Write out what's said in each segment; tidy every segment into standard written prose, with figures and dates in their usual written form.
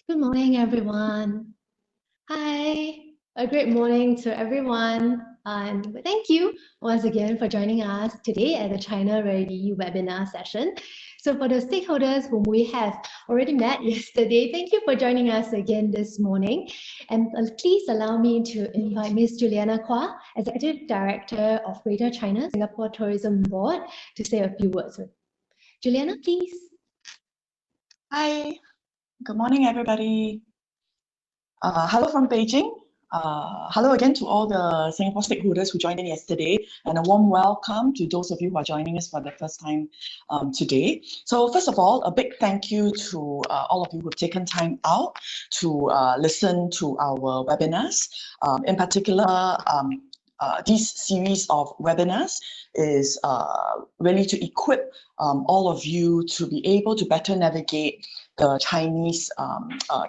Good morning, everyone. Hi, a great morning to everyone. And thank you once again for joining us today at the China Ready webinar session. So for the stakeholders whom we have already met yesterday, thank you for joining us again this morning. And please allow me to invite Ms. Juliana Kwa, Executive Director of Greater China Singapore Tourism Board, to say a few words. Juliana, please. Hi, good morning, everybody. Hello from Beijing. Hello again to all the Singapore stakeholders who joined in yesterday, and a warm welcome to those of you who are joining us for the first time today. So first of all, a big thank you to all of you who have taken time out to listen to our webinars. In particular, this series of webinars is really to equip all of you to be able to better navigate the Chinese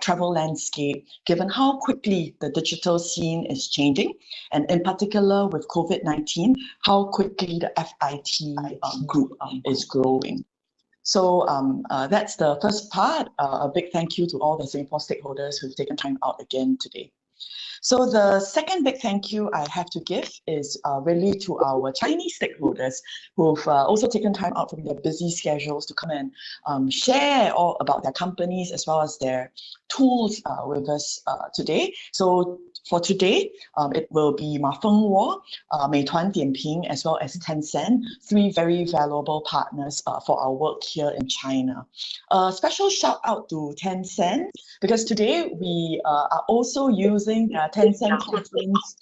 travel landscape, given how quickly the digital scene is changing, and in particular with COVID-19, how quickly the FIT group is growing. So that's the first part. A big thank you to all the Singapore stakeholders who've taken time out again today. So the second big thank you I have to give is really to our Chinese stakeholders who've also taken time out from their busy schedules to come and share all about their companies as well as their tools with us today. So for today, it will be MaFengWo, Meituan Dianping, as well as Tencent, three very valuable partners for our work here in China. A special shout out to Tencent, because today we are also using Tencent Conference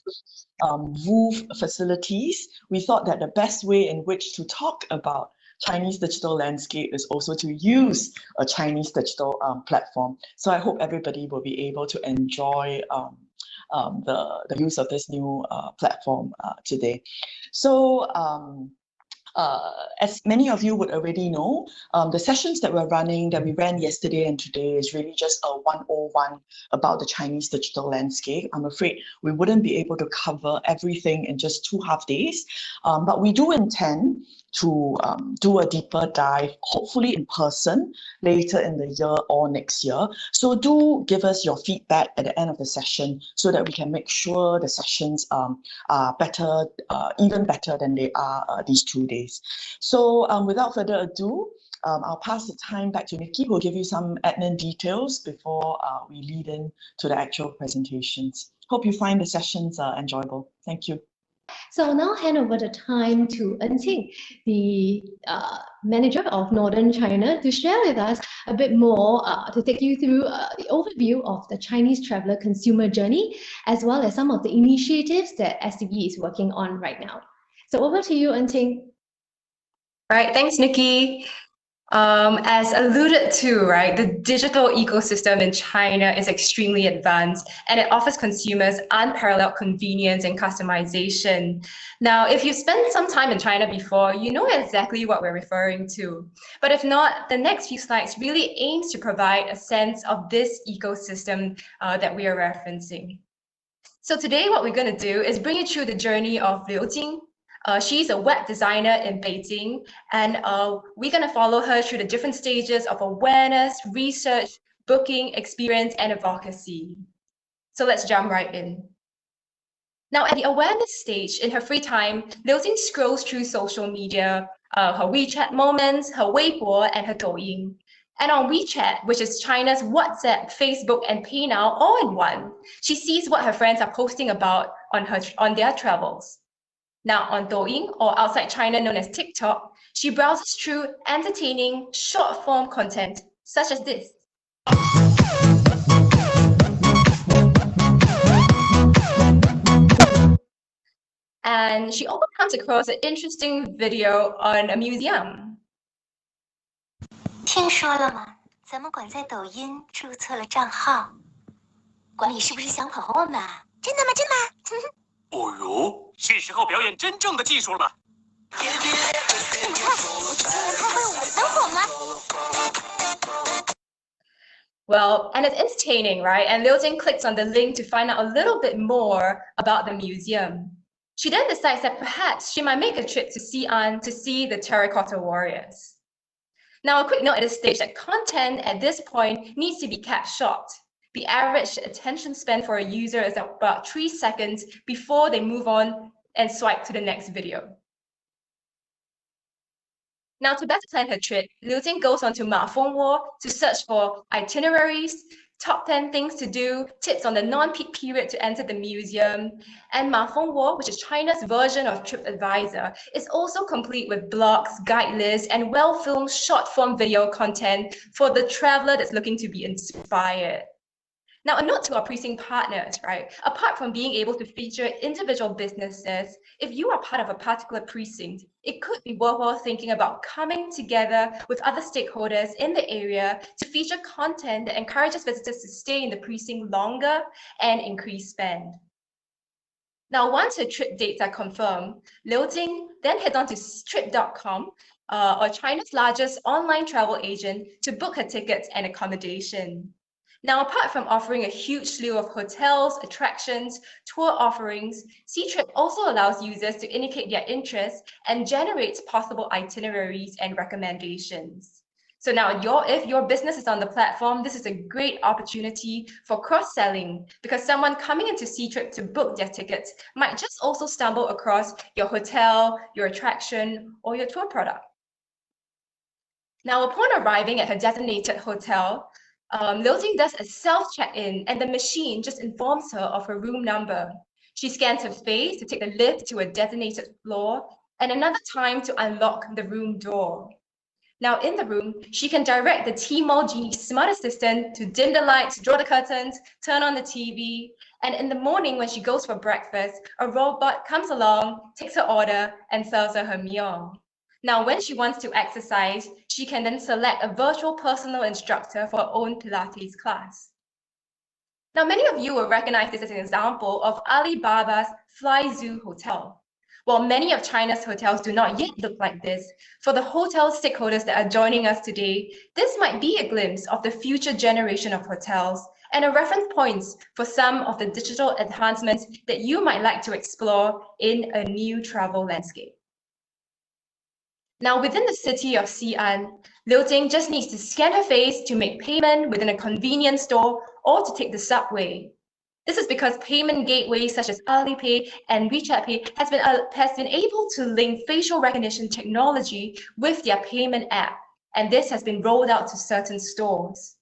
booth facilities. We thought that the best way in which to talk about Chinese digital landscape is also to use a Chinese digital platform. So I hope everybody will be able to enjoy the use of this new platform today. So as many of you would already know, the sessions that we ran yesterday and today is really just a 101 about the Chinese digital landscape. I'm afraid we wouldn't be able to cover everything in just 2 half days, but we do intend to do a deeper dive, hopefully in person, later in the year or next year. So do give us your feedback at the end of the session so that we can make sure the sessions are better, even better than they are these 2 days. So without further ado, I'll pass the time back to Nikki, who will give you some admin details before we lead in to the actual presentations. Hope you find the sessions enjoyable. Thank you. So I'll now hand over the time to Enting, the manager of Northern China, to share with us a bit more, to take you through the overview of the Chinese traveler consumer journey, as well as some of the initiatives that STB is working on right now. So over to you, Enting. Right, thanks, Nikki. As alluded to, right, the digital ecosystem in China is extremely advanced and it offers consumers unparalleled convenience and customization. Now, if you've spent some time in China before, you know exactly what we're referring to. But if not, the next few slides really aims to provide a sense of this ecosystem that we are referencing. So today, what we're going to do is bring you through the journey of Liu Jing. She's a web designer in Beijing, and we're going to follow her through the different stages of awareness, research, booking, experience, and advocacy. So let's jump right in. Now, at the awareness stage, in her free time, Liu Jing scrolls through social media, her WeChat moments, her Weibo, and her Douyin. And on WeChat, which is China's WhatsApp, Facebook, and PayNow all in one, she sees what her friends are posting about on their travels. Now on Douyin, or outside China known as TikTok, she browses through entertaining short-form content such as this. And she also comes across an interesting video on a museum. 听说了吗？咱们馆在抖音注册了账号，管理是不是想考核我们啊？真的吗？真的吗？哦呦，是时候表演真正的技术了吧？你们看，我之前开会我很火吗？ Well, and it's entertaining, right? And Liu Jing clicks on the link to find out a little bit more about the museum. She then decides that perhaps she might make a trip to Xi'an to see the terracotta warriors. Now, a quick note at this stage that content at this point needs to be kept short. The average attention span for a user is about 3 seconds before they move on and swipe to the next video. Now, to better plan her trip, Liu Jing goes on to MaFengWo to search for itineraries, top 10 things to do, tips on the non-peak period to enter the museum. And MaFengWo, which is China's version of TripAdvisor, is also complete with blogs, guide lists, and well-filmed short-form video content for the traveler that's looking to be inspired. Now, a note to our precinct partners, right? Apart from being able to feature individual businesses, if you are part of a particular precinct, it could be worthwhile thinking about coming together with other stakeholders in the area to feature content that encourages visitors to stay in the precinct longer and increase spend. Now, once her trip dates are confirmed, Liu Jing then heads on to trip.com, or China's largest online travel agent, to book her tickets and accommodation. Now, apart from offering a huge slew of hotels, attractions, tour offerings, Ctrip also allows users to indicate their interest and generates possible itineraries and recommendations. So now, if your business is on the platform, this is a great opportunity for cross-selling, because someone coming into Ctrip to book their tickets might just also stumble across your hotel, your attraction, or your tour product. Now, upon arriving at her designated hotel, Liu Jing does a self-check-in, and the machine just informs her of her room number. She scans her face to take the lift to a designated floor, and another time to unlock the room door. Now, in the room, she can direct the Tmall Genie smart assistant to dim the lights, draw the curtains, turn on the TV, and in the morning when she goes for breakfast, a robot comes along, takes her order, and serves her her meal. Now, when she wants to exercise, she can then select a virtual personal instructor for her own Pilates class. Now, many of you will recognize this as an example of Alibaba's Fly Zoo Hotel. While many of China's hotels do not yet look like this, for the hotel stakeholders that are joining us today, this might be a glimpse of the future generation of hotels and a reference point for some of the digital enhancements that you might like to explore in a new travel landscape. Now, within the city of Xi'an, Liu Jing just needs to scan her face to make payment within a convenience store or to take the subway. This is because payment gateways such as Alipay and WeChat Pay has been able to link facial recognition technology with their payment app, and this has been rolled out to certain stores.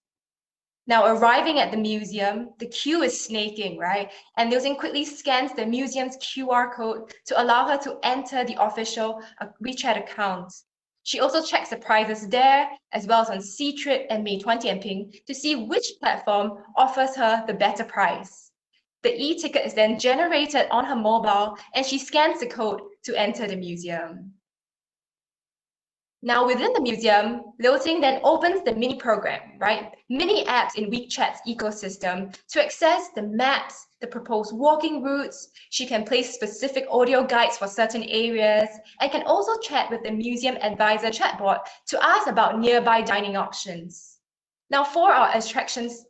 Now, arriving at the museum, the queue is snaking, right? And Liu Jing quickly scans the museum's QR code to allow her to enter the official WeChat account. She also checks the prices there, as well as on Ctrip and Meituan Dianping, to see which platform offers her the better price. The e-ticket is then generated on her mobile, and she scans the code to enter the museum. Now, within the museum, Liu Jing then opens the mini program, right? Mini apps in WeChat's ecosystem to access the maps, the proposed walking routes. She can place specific audio guides for certain areas and can also chat with the museum advisor chatbot to ask about nearby dining options. Now, for our attractions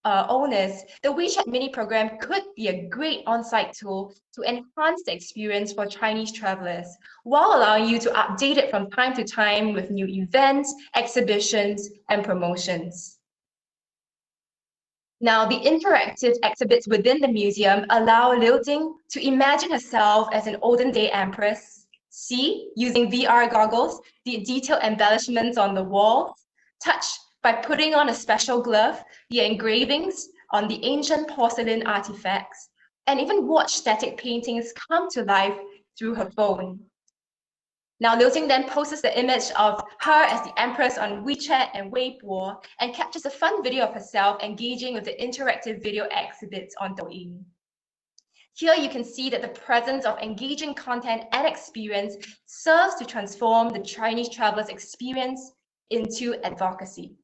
owners, the WeChat mini program could be a great on-site tool to enhance the experience for Chinese travelers, while allowing you to update it from time to time with new events, exhibitions, and promotions. Now, the interactive exhibits within the museum allow Liu Jing to imagine herself as an olden-day empress, see, using VR goggles, the detailed embellishments on the walls, touch by putting on a special glove, the engravings on the ancient porcelain artifacts, and even watch static paintings come to life through her phone. Now, Liu Jing then posts the image of her as the empress on WeChat and Weibo and captures a fun video of herself engaging with the interactive video exhibits on Douyin. Here you can see that the presence of engaging content and experience serves to transform the Chinese traveler's experience into advocacy.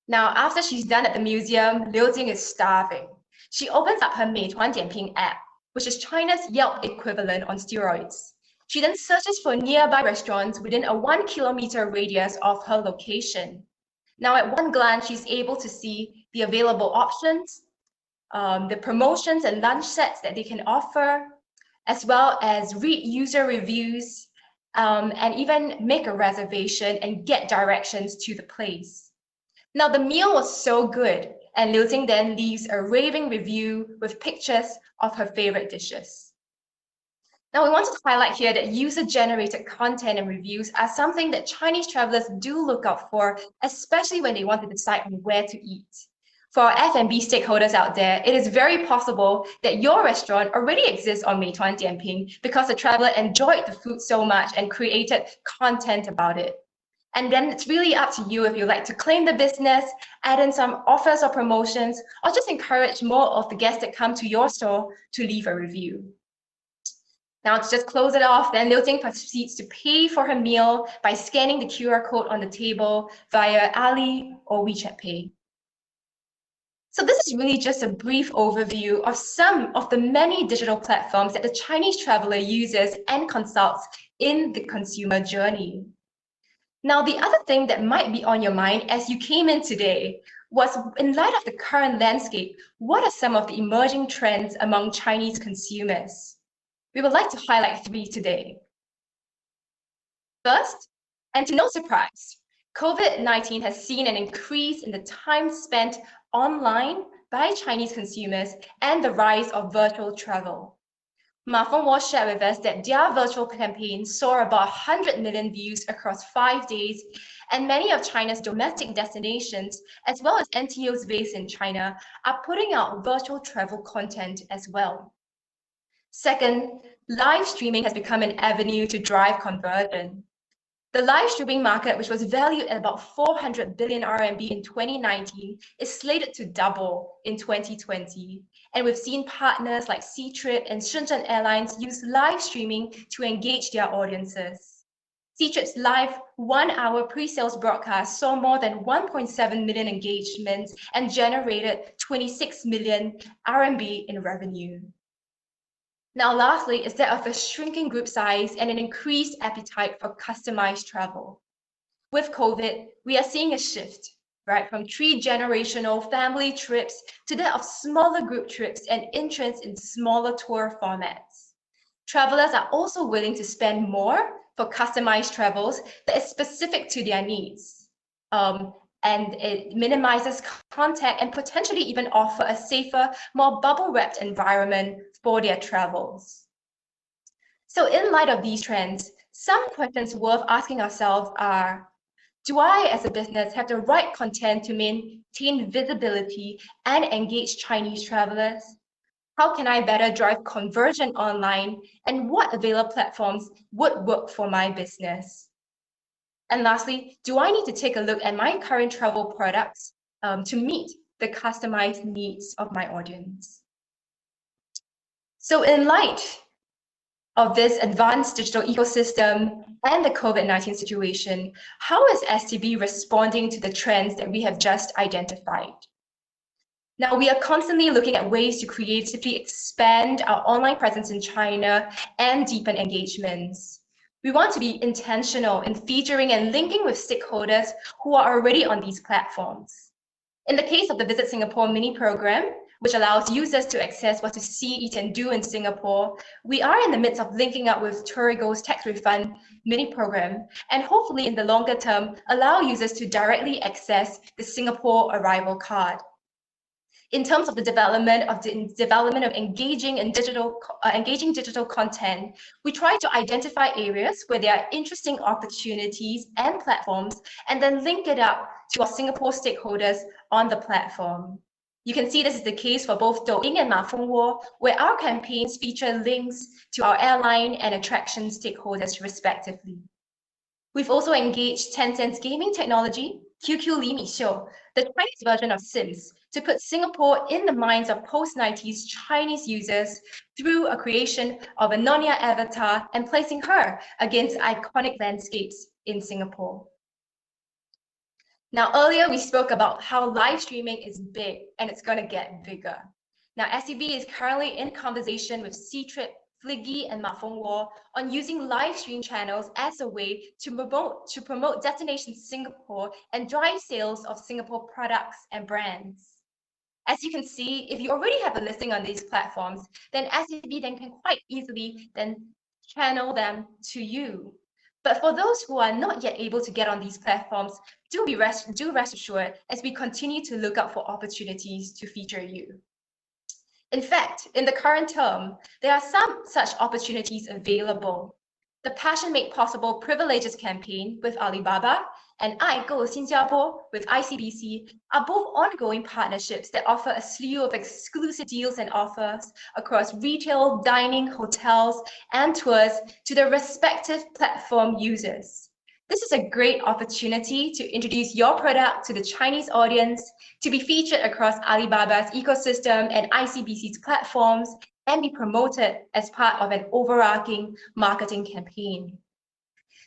Now, after she's done at the museum, Liu Jing is starving. She opens up her Meituan Dianping app, which is China's Yelp equivalent on steroids. She then searches for nearby restaurants within a 1 kilometer radius of her location. Now, at one glance, she's able to see the available options, the promotions and lunch sets that they can offer, as well as read user reviews, and even make a reservation and get directions to the place. Now, the meal was so good and Liu Ting then leaves a raving review with pictures of her favorite dishes. Now, we wanted to highlight here that user-generated content and reviews are something that Chinese travelers do look out for, especially when they want to decide on where to eat. For our F&B stakeholders out there, it is very possible that your restaurant already exists on Meituan Dianping because the traveler enjoyed the food so much and created content about it. And then it's really up to you if you like to claim the business, add in some offers or promotions, or just encourage more of the guests that come to your store to leave a review. Now, to just close it off, then Liu Ting proceeds to pay for her meal by scanning the QR code on the table via Ali or WeChat Pay. So this is really just a brief overview of some of the many digital platforms that the Chinese traveler uses and consults in the consumer journey. Now, the other thing that might be on your mind as you came in today was, in light of the current landscape, what are some of the emerging trends among Chinese consumers? We would like to highlight 3 today. First, and to no surprise, COVID-19 has seen an increase in the time spent online by Chinese consumers and the rise of virtual travel. MaFengWo shared with us that their virtual campaign saw about 100 million views across 5 days, and many of China's domestic destinations, as well as NTOs based in China, are putting out virtual travel content as well. Second, live streaming has become an avenue to drive conversion. The live streaming market, which was valued at about 400 billion RMB in 2019, is slated to double in 2020. And we've seen partners like Ctrip and Shenzhen Airlines use live streaming to engage their audiences. Ctrip's live 1-hour pre-sales broadcast saw more than 1.7 million engagements and generated 26 million RMB in revenue. Now, lastly, is that of a shrinking group size and an increased appetite for customized travel. With COVID, we are seeing a shift, right, from 3-generational family trips to that of smaller group trips and interest in smaller tour formats. Travelers are also willing to spend more for customized travels that is specific to their needs. And it minimizes contact and potentially even offer a safer, more bubble-wrapped environment for their travels. So in light of these trends, some questions worth asking ourselves are, do I as a business have the right content to maintain visibility and engage Chinese travelers? How can I better drive conversion online? And what available platforms would work for my business? And lastly, do I need to take a look at my current travel products to meet the customized needs of my audience? So in light of this advanced digital ecosystem and the COVID-19 situation, how is STB responding to the trends that we have just identified? Now, we are constantly looking at ways to creatively expand our online presence in China and deepen engagements. We want to be intentional in featuring and linking with stakeholders who are already on these platforms. In the case of the Visit Singapore mini program, which allows users to access what to see, eat, and do in Singapore, we are in the midst of linking up with Tourigo's tax refund mini program, and hopefully in the longer term, allow users to directly access the Singapore arrival card. In terms of the development of engaging digital content, we try to identify areas where there are interesting opportunities and platforms, and then link it up to our Singapore stakeholders on the platform. You can see this is the case for both Douyin and MaFengWo, where our campaigns feature links to our airline and attraction stakeholders respectively. We've also engaged Tencent's gaming technology, QQ Li Mi Xiu, the Chinese version of Sims, to put Singapore in the minds of post-90s Chinese users through a creation of a Nonya avatar and placing her against iconic landscapes in Singapore. Now, earlier we spoke about how live streaming is big and it's going to get bigger. Now, STB is currently in conversation with Ctrip, Fliggy, and MaFengWo on using live stream channels as a way to promote Destination Singapore and drive sales of Singapore products and brands. As you can see, if you already have a listing on these platforms, then STB then can quite easily then channel them to you. But for those who are not yet able to get on these platforms, do rest assured as we continue to look out for opportunities to feature you. In fact, in the current term, there are some such opportunities available. The Passion Made Possible Privileges campaign with Alibaba and 爱购新加坡 with ICBC are both ongoing partnerships that offer a slew of exclusive deals and offers across retail, dining, hotels, and tours to their respective platform users. This is a great opportunity to introduce your product to the Chinese audience, to be featured across Alibaba's ecosystem and ICBC's platforms, and be promoted as part of an overarching marketing campaign.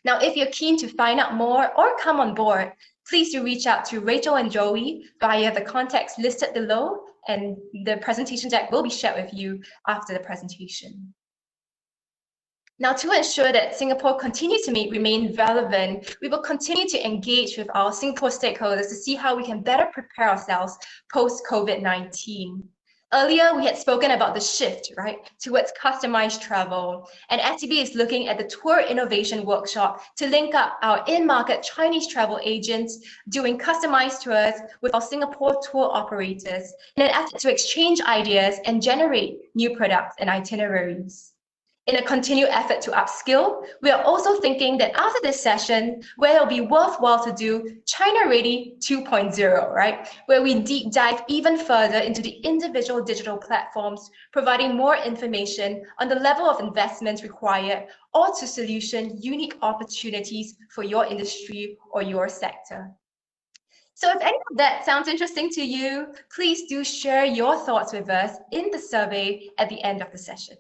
Now, if you're keen to find out more or come on board, please do reach out to Rachel and Joey via the contacts listed below, and the presentation deck will be shared with you after the presentation. Now, to ensure that Singapore continues to remain relevant, we will continue to engage with our Singapore stakeholders to see how we can better prepare ourselves post-COVID-19. Earlier, we had spoken about the shift, right, towards customized travel, and STB is looking at the Tour Innovation Workshop to link up our in-market Chinese travel agents doing customized tours with our Singapore tour operators in an effort to exchange ideas and generate new products and itineraries. In a continued effort to upskill, we are also thinking that after this session, where it'll be worthwhile to do China Ready 2.0, right? Where we deep dive even further into the individual digital platforms, providing more information on the level of investments required or to solution unique opportunities for your industry or your sector. So if any of that sounds interesting to you, please do share your thoughts with us in the survey at the end of the session.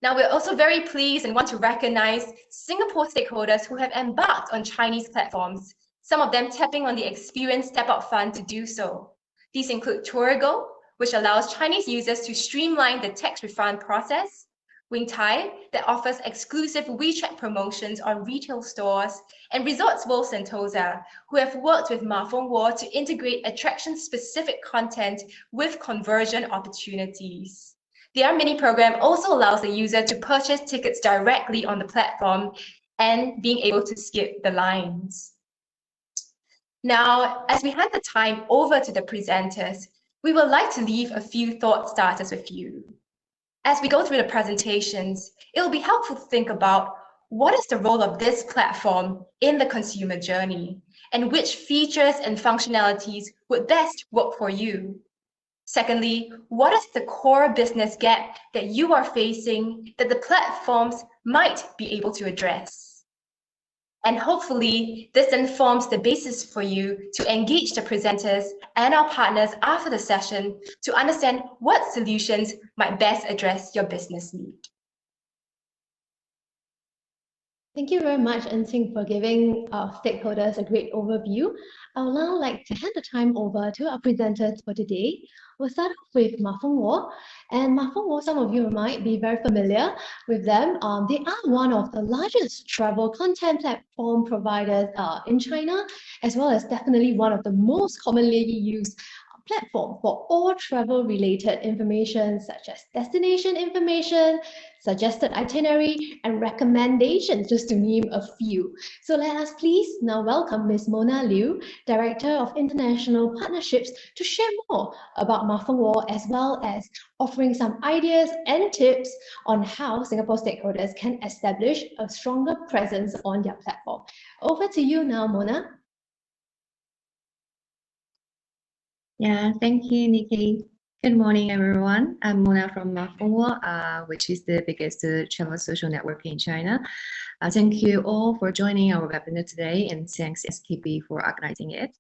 Now, we're also very pleased and want to recognize Singapore stakeholders who have embarked on Chinese platforms, some of them tapping on the Experience Step Up Fund to do so. These include Tourigo, which allows Chinese users to streamline the tax refund process, Wingtai, that offers exclusive WeChat promotions on retail stores, and Resorts World Sentosa, who have worked with MaFengWo to integrate attraction-specific content with conversion opportunities. The Mini program also allows the user to purchase tickets directly on the platform and being able to skip the lines. Now, as we hand the time over to the presenters, we would like to leave a few thought starters with you. As we go through the presentations, it will be helpful to think about what is the role of this platform in the consumer journey and which features and functionalities would best work for you. Secondly, what is the core business gap that you are facing that the platforms might be able to address? And hopefully, this then forms the basis for you to engage the presenters and our partners after the session to understand what solutions might best address your business need. Thank you very much, Enting, for giving our stakeholders a great overview. I would now like to hand the time over to our presenters for today. We'll start off with MaFengWo. And MaFengWo, some of you might be very familiar with them. They are one of the largest travel content platform providers in China, as well as definitely one of the most commonly used platform for all travel-related information, such as destination information, suggested itinerary, and recommendations, just to name a few. So let us please now welcome Ms. Mona Liu, Director of International Partnerships, to share more about MaFengWo, as well as offering some ideas and tips on how Singapore stakeholders can establish a stronger presence on their platform. Over to you now, Mona. Yeah, thank you, Nikki. Good morning, everyone. I'm Mona from MaFengWo, which is the biggest travel social network in China. Thank you all for joining our webinar today, and thanks STB for organizing it.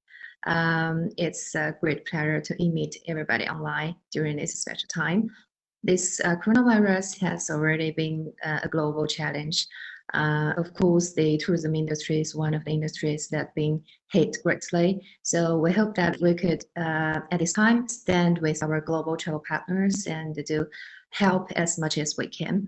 It's a great pleasure to meet everybody online during this special time. This coronavirus has already been a global challenge. Of course, the tourism industry is one of the industries that's been hit greatly. So we hope that we could, at this time, stand with our global travel partners and do help as much as we can.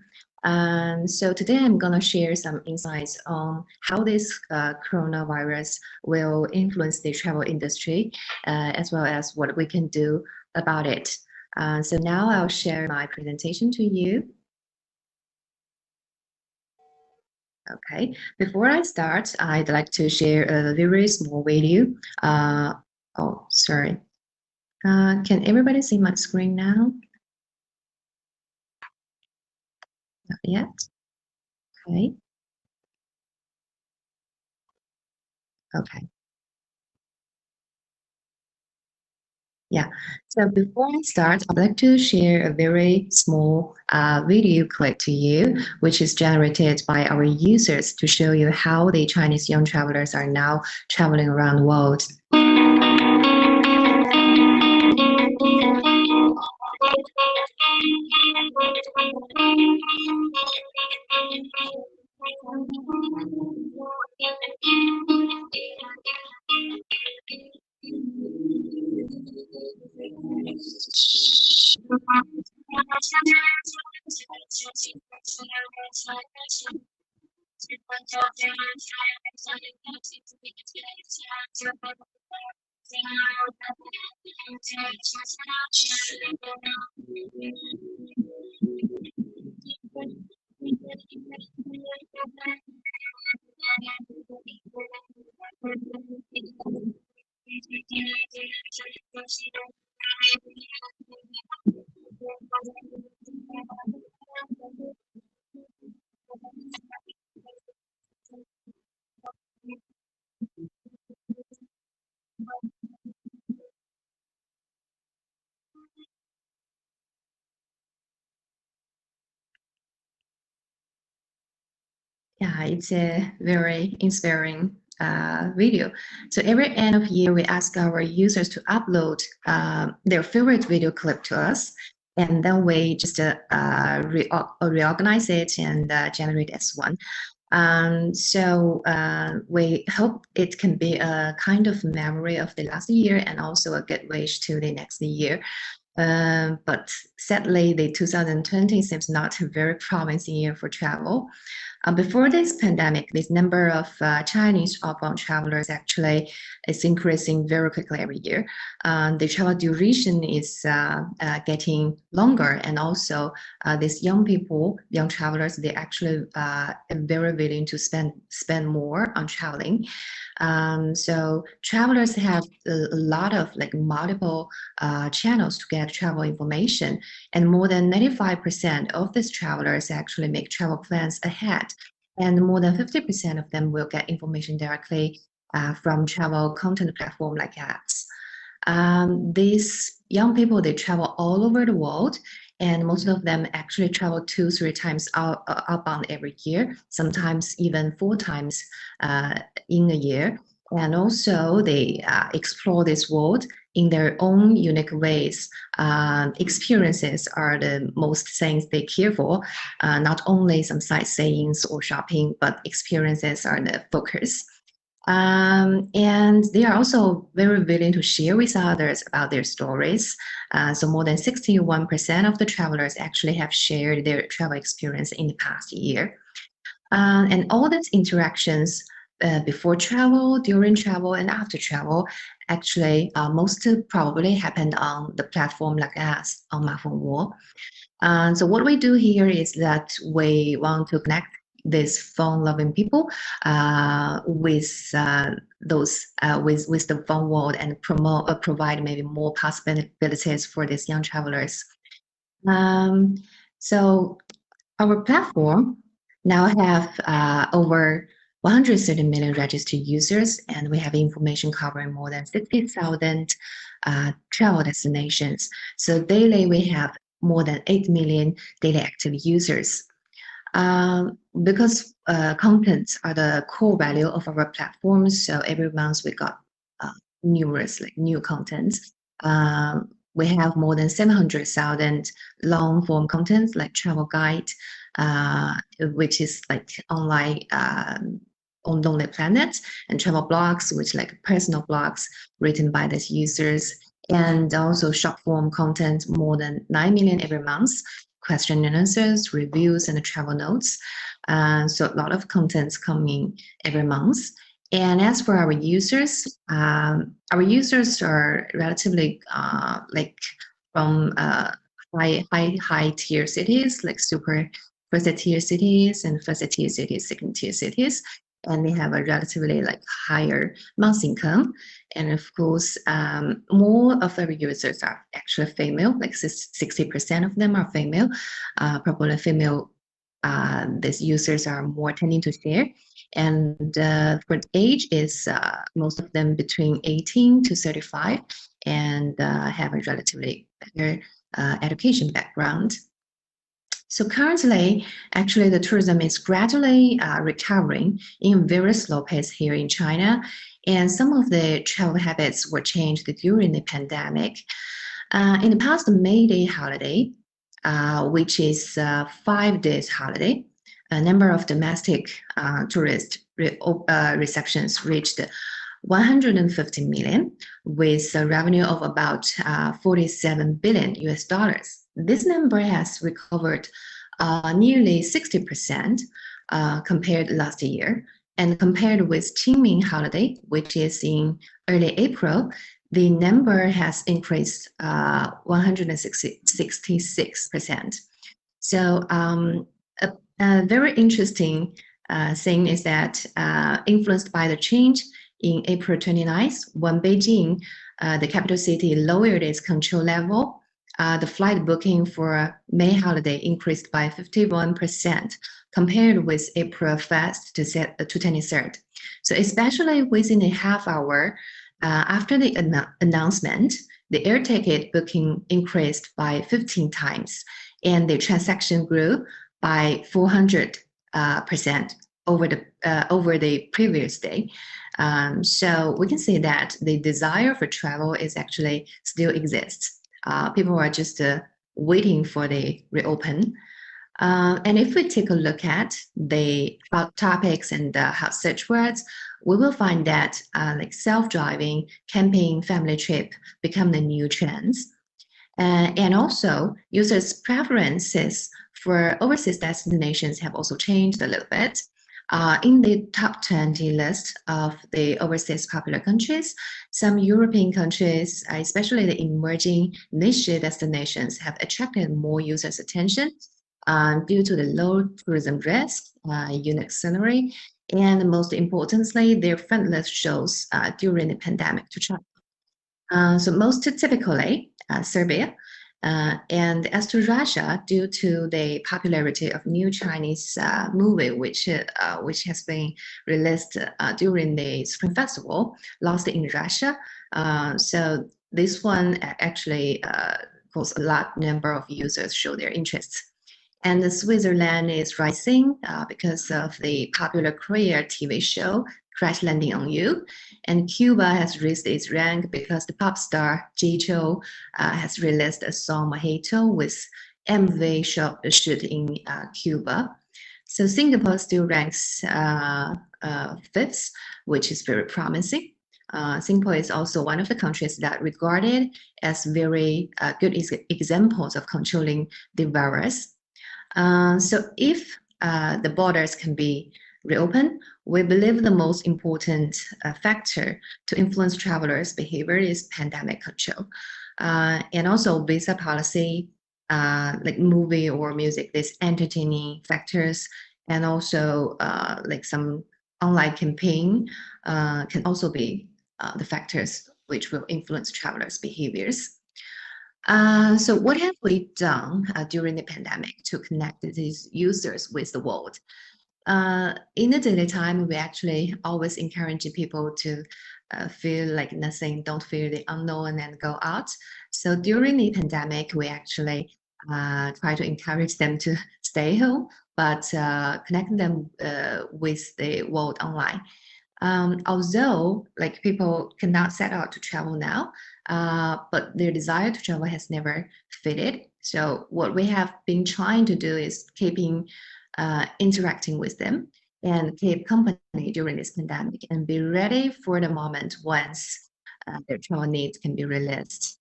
So today I'm going to share some insights on how this coronavirus will influence the travel industry, as well as what we can do about it. So now I'll share my presentation to you. Okay, before I start, I'd like to share a very small video. Oh, sorry. Can everybody see my screen now? Not yet. Okay. Okay. Yeah. So before I start, I'd like to share a very small video clip to you, which is generated by our users to show you how the Chinese young travelers are now traveling around the world. Yeah, it's a very inspiring video. So every end of year, we ask our users to upload their favorite video clip to us, and then we just reorganize it and generate as one. So we hope it can be a kind of memory of the last year and also a good wish to the next year. But sadly, the 2020 seems not a very promising year for travel. Before this pandemic, this number of Chinese outbound travelers actually is increasing very quickly every year. The travel duration is getting longer, and also these young people, young travelers, they actually are very willing to spend more on traveling. So travelers have a lot of like multiple channels to get travel information, and more than 95% of these travelers actually make travel plans ahead, and more than 50% of them will get information directly from travel content platform like apps. These young people, they travel all over the world, and most of them actually travel 2-3 times outbound every year, sometimes even 4 times in a year. And also they explore this world in their own unique ways. Experiences are the most things they care for, not only some sightseeings or shopping, but experiences are the focus. And they are also very willing to share with others about their stories. So more than 61% of the travelers actually have shared their travel experience in the past year. And all these interactions before travel, during travel, and after travel, actually most probably happened on the platform like us on MaFengWo. So what we do here is that we want to connect these fun-loving people with those with the fun world and provide maybe more possibilities for these young travelers. So our platform now have over 130 million registered users, and we have information covering more than 60,000 travel destinations. So daily we have more than 8 million daily active users. Because contents are the core value of our platform, so every month we got numerous like new contents. We have more than 700,000 long form contents like travel guide, which is like online on Lonely Planet, and travel blogs, which like personal blogs written by these users, and also short form content, more than 9 million every month, question and answers, reviews, and travel notes. So a lot of contents coming every month. And as for our users are relatively like from high tier cities like super first-tier cities and first-tier cities, second-tier cities, and they have a relatively like higher monthly income. And of course, more of our users are actually female, like 60% of them are female. Probably female, these users are more tending to share. And for the age is most of them between 18 to 35 and have a relatively better education background. So currently, actually, the tourism is gradually recovering in a very slow pace here in China, and some of the travel habits were changed during the pandemic. In the past May Day holiday, which is 5 days holiday, a number of domestic tourist receptions reached 150 million, with a revenue of about 47 billion US dollars. This number has recovered nearly 60% compared last year. And compared with Qingming holiday, which is in early April, the number has increased 166%. So a very interesting thing is that influenced by the change in April 29th, when Beijing, the capital city, lowered its control level, the flight booking for May holiday increased by 51% compared with April 1st to 23rd. So especially within a half hour after the announcement, the air ticket booking increased by 15 times, and the transaction grew by 400% over the previous day. So we can see that the desire for travel is actually still exists. People are just waiting for the reopen. And if we take a look at the hot topics and the hot search words, we will find that like self-driving, camping, family trip become the new trends. And also users' preferences for overseas destinations have also changed a little bit. In the top 20 list of the overseas popular countries, some European countries, especially the emerging niche destinations, have attracted more users' attention due to the low tourism risk, unique scenery, and most importantly, their friendless shows during the pandemic to China. So most typically, Serbia. And as to Russia, due to the popularity of new Chinese movie, which has been released during the Spring Festival, lost in Russia. So this one actually caused a large number of users show their interests. And Switzerland is rising because of the popular Korea TV show Crash Landing on You. And Cuba has raised its rank because the pop star J. Cho has released a song Mojito with MV shoot in Cuba. So Singapore still ranks 5th, which is very promising. Singapore is also one of the countries that regarded as very good examples of controlling the virus. So if the borders can be reopened, we believe the most important factor to influence travelers' behavior is pandemic control. And also visa policy, like movie or music, these entertaining factors, and also like some online campaign can also be the factors which will influence travelers' behaviors. So what have we done during the pandemic to connect these users with the world? In the daily time, we actually always encourage people to feel like nothing, don't fear the unknown and go out. So during the pandemic, we actually try to encourage them to stay home, but connect them with the world online. Although like people cannot set out to travel now, but their desire to travel has never faded. So what we have been trying to do is keeping interacting with them and keep company during this pandemic and be ready for the moment once their travel needs can be released.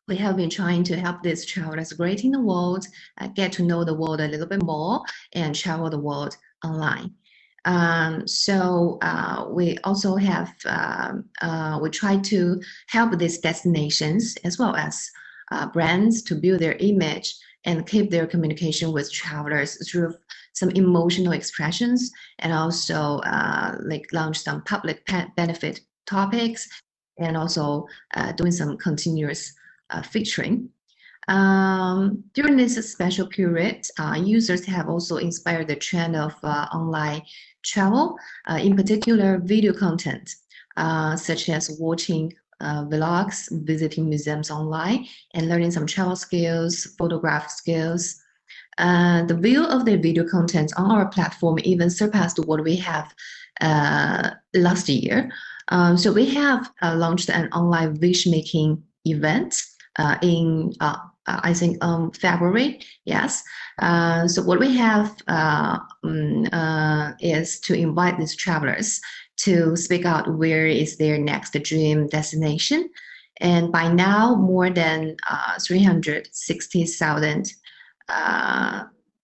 We have been trying to help these travelers great in the world, get to know the world a little bit more and travel the world online. So we also have, we try to help these destinations as well as brands to build their image and keep their communication with travelers through some emotional expressions, and also like launch some public benefit topics, and also doing some continuous featuring. During this special period, users have also inspired the trend of online travel, in particular video content, such as watching vlogs, visiting museums online, and learning some travel skills, photograph skills. The view of the video content on our platform even surpassed what we have last year. So we have launched an online wish making event in I think February. Yes. So what we have is to invite these travelers to speak out where is their next dream destination. And by now, more than 360,000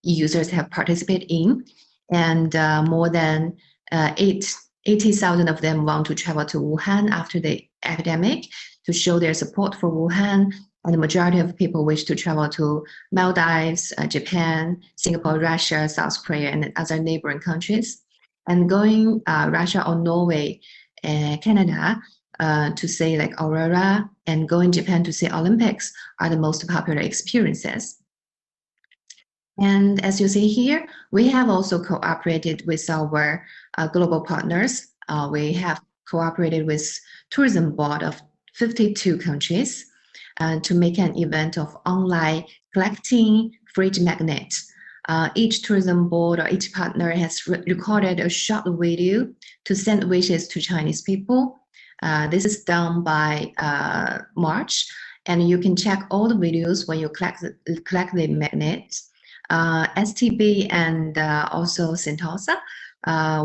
users have participated in, and more than 80,000 of them want to travel to Wuhan after the epidemic to show their support for Wuhan. And the majority of people wish to travel to Maldives, Japan, Singapore, Russia, South Korea, and other neighboring countries. And going Russia or Norway, Canada to say like Aurora, and going Japan to see Olympics are the most popular experiences. And as you see here, we have also cooperated with our global partners. We have cooperated with tourism board of 52 countries to make an event of online collecting fridge magnets. Each tourism board or each partner has recorded a short video to send wishes to Chinese people. This is done by March, and you can check all the videos when you collect the magnets. STB and also Sentosa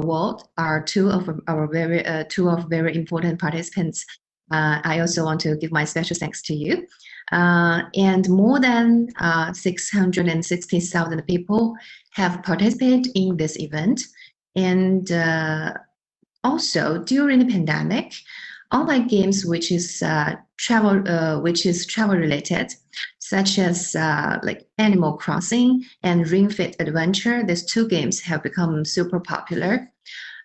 World are two of very important participants. I also want to give my special thanks to you. And more than 660,000 people have participated in this event. And also during the pandemic, online games which is travel related, such as like Animal Crossing and Ring Fit Adventure, these two games have become super popular.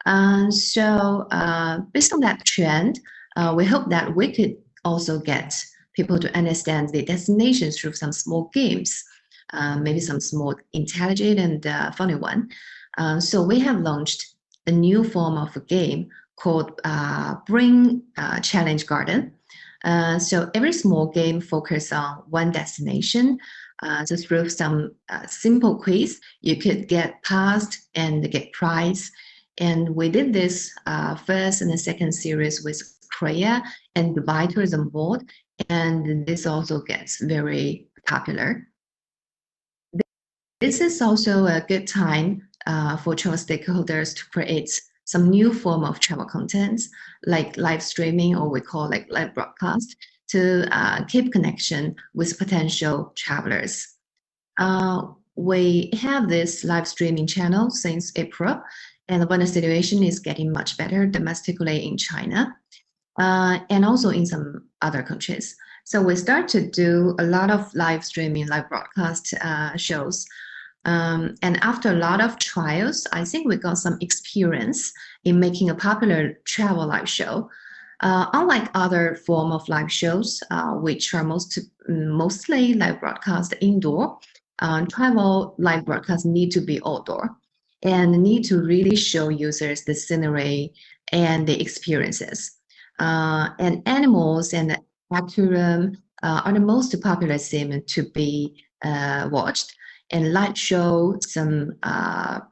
So based on that trend, we hope that we could also get people to understand the destinations through some small games, maybe some small intelligent and funny one. So we have launched a new form of a game called Bring Challenge Garden. So every small game focuses on one destination. So through some simple quiz, you could get passed and get prize. And we did this first and the second series with Korea and Dubai Tourism Board, and this also gets very popular. This is also a good time for travel stakeholders to create some new form of travel content, like live streaming, or we call like live broadcast, to keep connection with potential travelers. We have this live streaming channel since April, and when the situation is getting much better domestically in China, and also in some other countries. So we start to do a lot of live streaming, live broadcast shows. And after a lot of trials, I think we got some experience in making a popular travel live show. Unlike other form of live shows, which are mostly live broadcast indoor, travel live broadcasts need to be outdoor and need to really show users the scenery and the experiences. And animals and aquarium are the most popular theme to be watched. And light show, some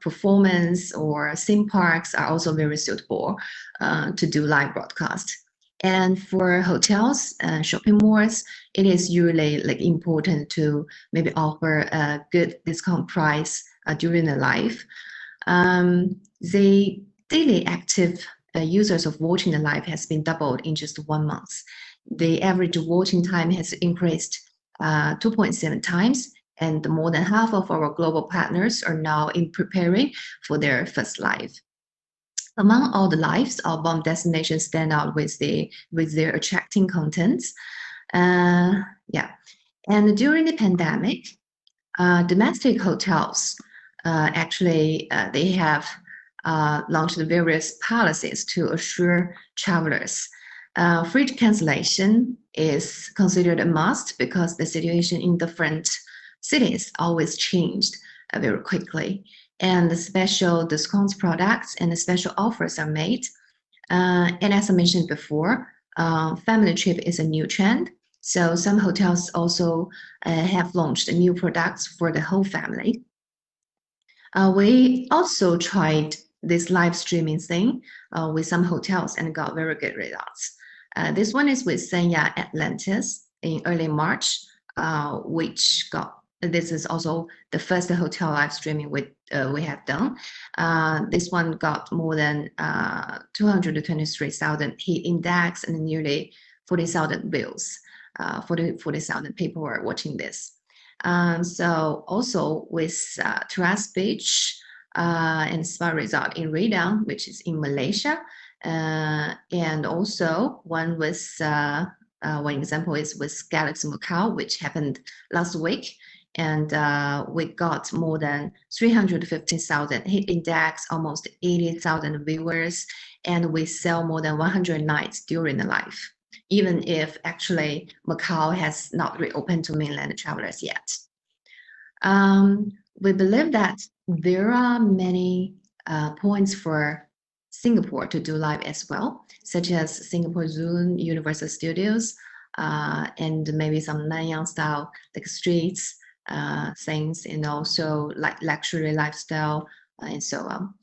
performance or theme parks are also very suitable to do live broadcast. And for hotels and shopping malls, it is usually like important to maybe offer a good discount price during the live. The daily active users of watching the live has been doubled in just 1 month. The average watching time has increased 2.7 times. And more than half of our global partners are now in preparing for their first live. Among all the lives, outbound destinations stand out with their attracting contents. Yeah, and during the pandemic, Domestic hotels, actually, they have launched various policies to assure travelers. Flight cancellation is considered a must because the situation in different cities always changed very quickly. And the special discounts products and the special offers are made. And as I mentioned before, family trip is a new trend. So some hotels also have launched new products for the whole family. We also tried this live streaming thing with some hotels and got very good results. This one is with Sanya Atlantis in early March, this is also the first hotel live streaming we have done. This one got more than 223,000 hit index and nearly 40,000 views. 40,000 people were watching this. So also with Teras Beach and spa resort in Redang, which is in Malaysia, and also one with one example is with Galaxy Macau, which happened last week, and we got more than 350,000 hit index, almost 80,000 viewers, and we sell more than 100 nights during the live, even if actually Macau has not reopened to mainland travelers yet. We believe that there are many points for Singapore to do live as well, such as Singapore Zoo, Universal Studios, and maybe some Nanyang style like streets things, and also like luxury lifestyle and so on.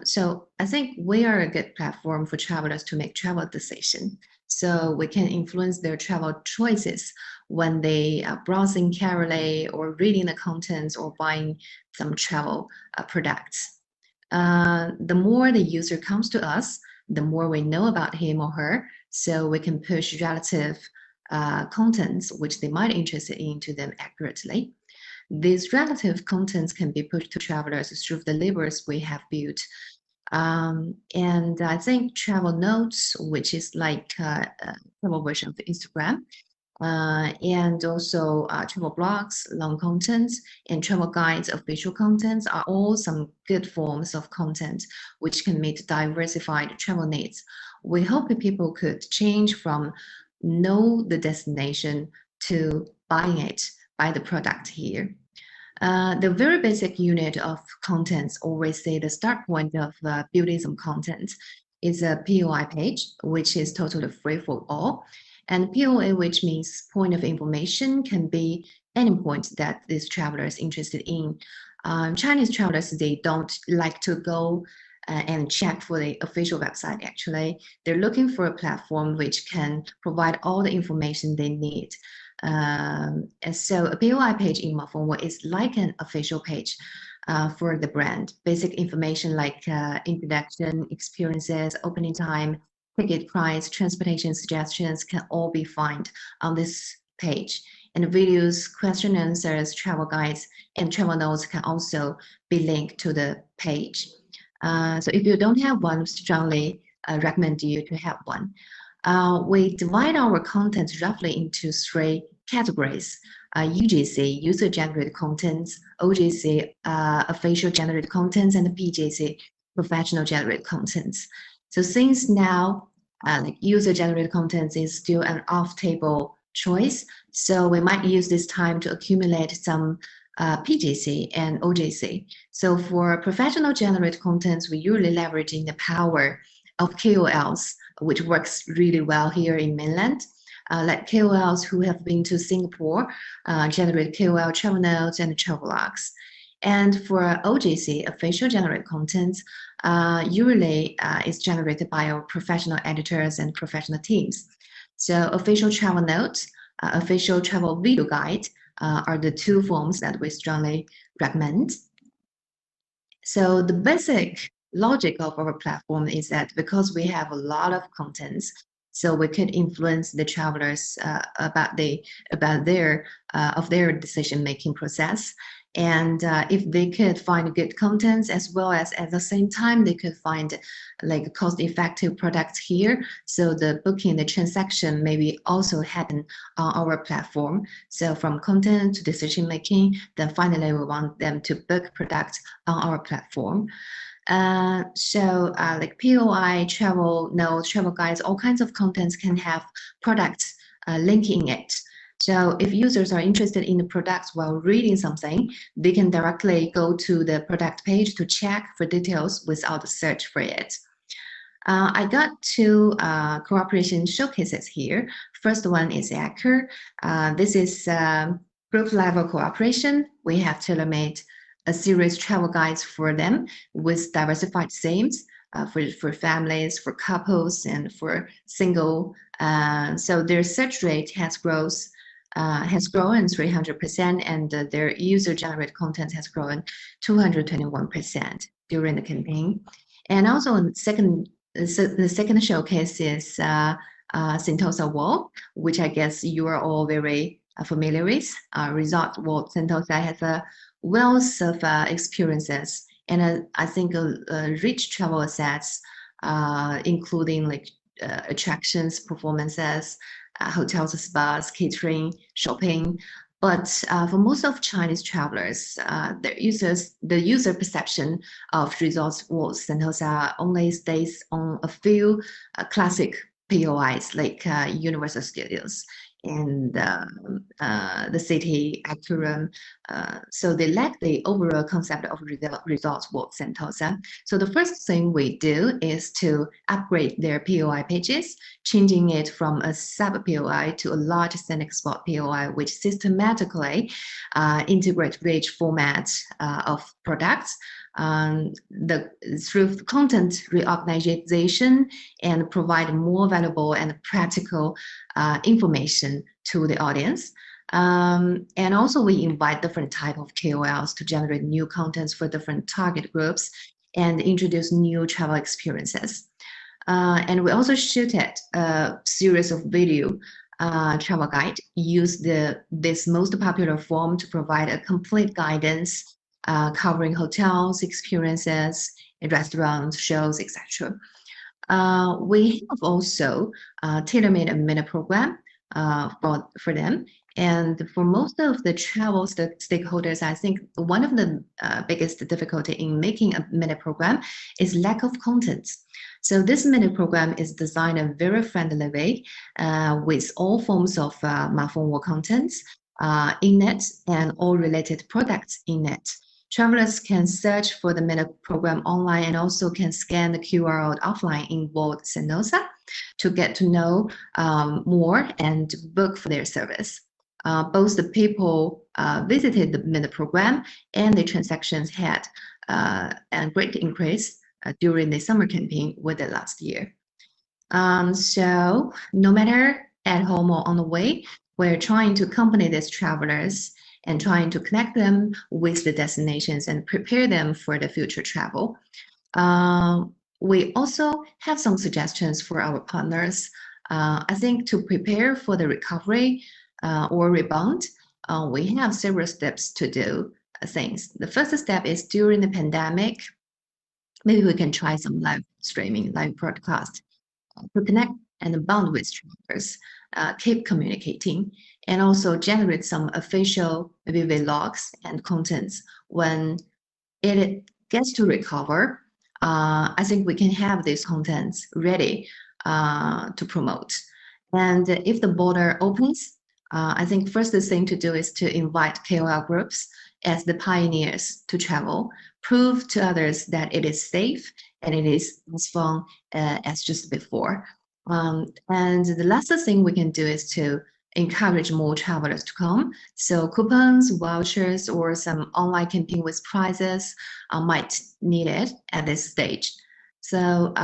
So I think we are a good platform for travelers to make travel decisions. So we can influence their travel choices when they are browsing carefully or reading the contents or buying some travel products. The more the user comes to us, the more we know about him or her, so we can push relative contents which they might be interested in to them accurately. These relative contents can be pushed to travelers through the labels we have built. And I think travel notes, which is like a travel version of Instagram, and also travel blogs, long contents, and travel guides of visual contents are all some good forms of content which can meet diversified travel needs. We hope that people could change from know the destination to buying it, buy the product here. The very basic unit of contents always say the start point of building some content is a POI page, which is totally free for all. And POA, which means point of information, can be any point that this traveler is interested in. Chinese travelers, they don't like to go and check for the official website, actually. They're looking for a platform which can provide all the information they need. And so a POI page in MaFengWo is like an official page for the brand. Basic information like introduction, experiences, opening time, ticket price, transportation suggestions can all be found on this page. And videos, question and answers, travel guides, and travel notes can also be linked to the page. So if you don't have one, strongly recommend you to have one. We divide our content roughly into 3 categories: UGC, user-generated contents; OGC, official-generated contents; and PJC, professional-generated contents. So since now, like user-generated contents is still an off-table choice, so we might use this time to accumulate some PJC and OJC. So for professional-generated contents, we usually leveraging the power of KOLs, which works really well here in mainland. Like KOLs who have been to Singapore, generate KOL travel notes and travel logs. And for OGC, official generated content, usually is generated by our professional editors and professional teams. So official travel notes, official travel video guide are the 2 forms that we strongly recommend. So the basic logic of our platform is that because we have a lot of contents, so we could influence the travelers about their decision-making process. And if they could find good contents, as well as at the same time they could find like cost-effective products here, so the booking, the transaction maybe also happen on our platform. So from content to decision making, then finally we want them to book products on our platform. Like POI, travel notes, travel guides, all kinds of contents can have products linking it. So if users are interested in the products while reading something, they can directly go to the product page to check for details without a search for it. I got two cooperation showcases here. First one is Acker. This is group level cooperation. We have tailor-made a series travel guides for them with diversified themes for families, for couples, and for single. So their search rate has grown 300%, and their user-generated content has grown 221% during the campaign. And also, the second showcase is Sentosa World, which I guess you are all very familiar with. Resort World Sentosa has a wealth of experiences, and I think rich travel assets, including like attractions, performances, hotels, spas, catering, shopping. But for most of Chinese travelers, the user perception of Resorts World Sentosa only stays on a few classic POIs like Universal Studios and the city Aquarium. So they lack the overall concept of Resorts World Sentosa. So the first thing we do is to upgrade their POI pages, changing it from a sub POI to a large scenic spot POI, which systematically integrate rich format of products through content reorganization and provide more valuable and practical information to the audience. And also we invite different type of KOLs to generate new contents for different target groups and introduce new travel experiences. And we also shoot a series of video travel guide, use this most popular form to provide a complete guidance covering hotels, experiences, restaurants, shows, etc. We have also tailor-made a mini program for them. And for most of the travel stakeholders, I think one of the biggest difficulty in making a mini program is lack of content. So this mini program is designed in a very friendly way with all forms of MaFengWo contents in it and all related products in it. Travelers can search for the mini program online and also can scan the QR code offline in World Sentosa to get to know more and book for their service. Both the people visited the mini program and the transactions had a great increase during the summer campaign with the last year. So no matter at home or on the way, we're trying to accompany these travelers and trying to connect them with the destinations and prepare them for the future travel. We also have some suggestions for our partners. I think to prepare for the recovery or rebound, we have several steps to do things. The first step is during the pandemic, maybe we can try some live streaming, live broadcast to connect and bond with travelers, keep communicating, and also generate some official maybe vlogs and contents. When it gets to recover, I think we can have these contents ready to promote. And if the border opens, I think first thing to do is to invite KOL groups as the pioneers to travel, prove to others that it is safe and it is as fun as just before. And the last thing we can do is to encourage more travelers to come. So coupons, vouchers, or some online campaign with prizes might need it at this stage. So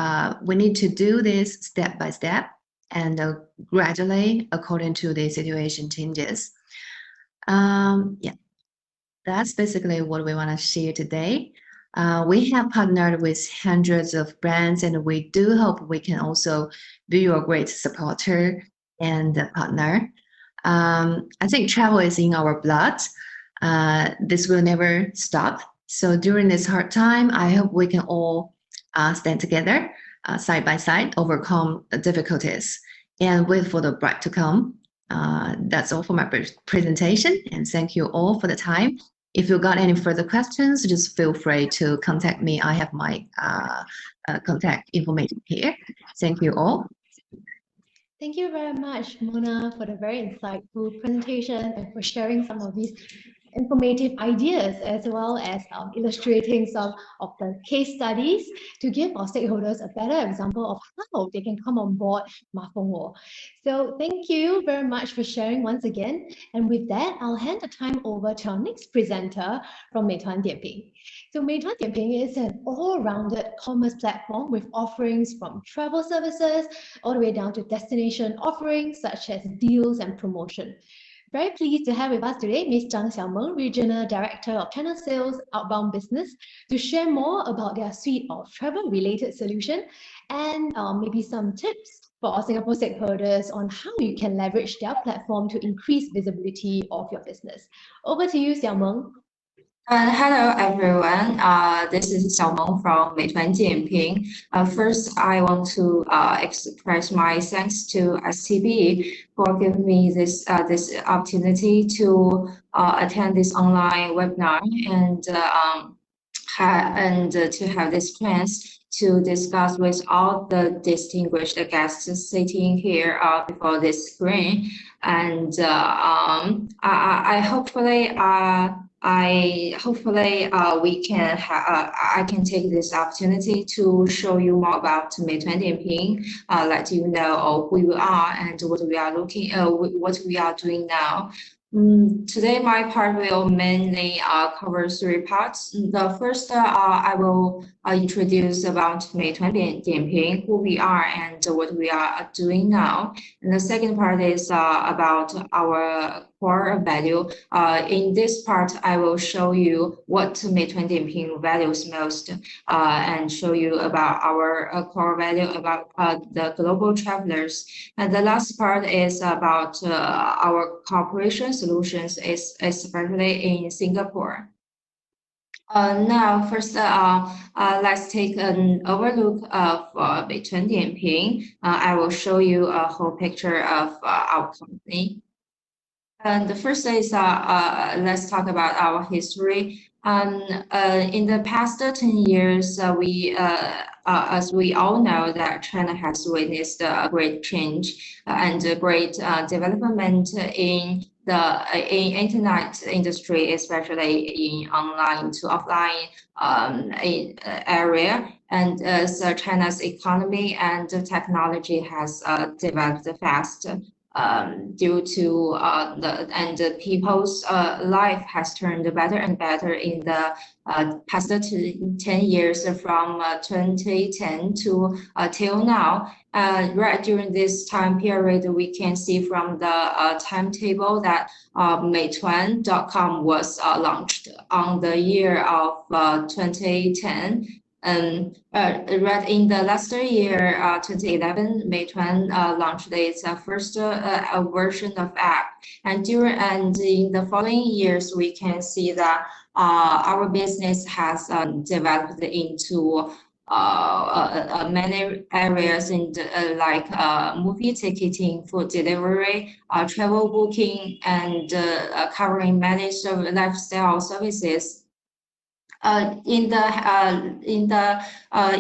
we need to do this step by step and gradually according to the situation changes. Yeah, that's basically what we want to share today. We have partnered with hundreds of brands, and we do hope we can also be your great supporter and partner. I think travel is in our blood. This will never stop. So during this hard time, I hope we can all stand together, side by side, overcome the difficulties, and wait for the bright to come. That's all for my presentation, and thank you all for the time. If you got any further questions, just feel free to contact me. I have my contact information here. Thank you all. Thank you very much, Mona, for the very insightful presentation and for sharing some of these informative ideas, as well as illustrating some of the case studies to give our stakeholders a better example of how they can come on board MaFengWo. So thank you very much for sharing once again. And with that, I'll hand the time over to our next presenter from Meituan Dianping. So Meituan Dianping is an all-rounded commerce platform with offerings from travel services all the way down to destination offerings such as deals and promotion. Very pleased to have with us today Ms. Zhang Xiaomeng, Regional Director of Channel Sales Outbound Business, to share more about their suite of travel-related solutions and maybe some tips for our Singapore stakeholders on how you can leverage their platform to increase visibility of your business. Over to you, Xiaomeng. Hello everyone. This is Xiaomeng from Meituan Dianping. First, I want to express my thanks to STB for giving me this opportunity to attend this online webinar and to have this chance to discuss with all the distinguished guests sitting here before this screen. And I can take this opportunity to show you more about Meituan Dianping, let you know who we are and what we are doing now. Today, my part will mainly cover 3 parts. The first, I will introduce about Meituan Dianping, who we are and what we are doing now. And the second part is about our core value. In this part, I will show you what Meituan Dianping values most and show you about our core value about the global travelers. And the last part is about our cooperation solutions, especially in Singapore. Now, first, let's take an overlook of Meituan Dianping. I will show you a whole picture of our company. And the first is let's talk about our history. In the past 10 years, as we all know, that China has witnessed a great change and a great development in internet industry, especially in online to offline area. And so China's economy and technology has developed fast. Due to the people's life has turned better and better in the past 10 years from 2010 to till now. Right during this time period, we can see from the timetable that Meituan.com was launched on the year of 2010. Right in the last year, 2011, Meituan launched its first version of app, and in the following years, we can see that our business has developed into many areas in like movie ticketing, food delivery, travel booking, and covering many lifestyle services. In the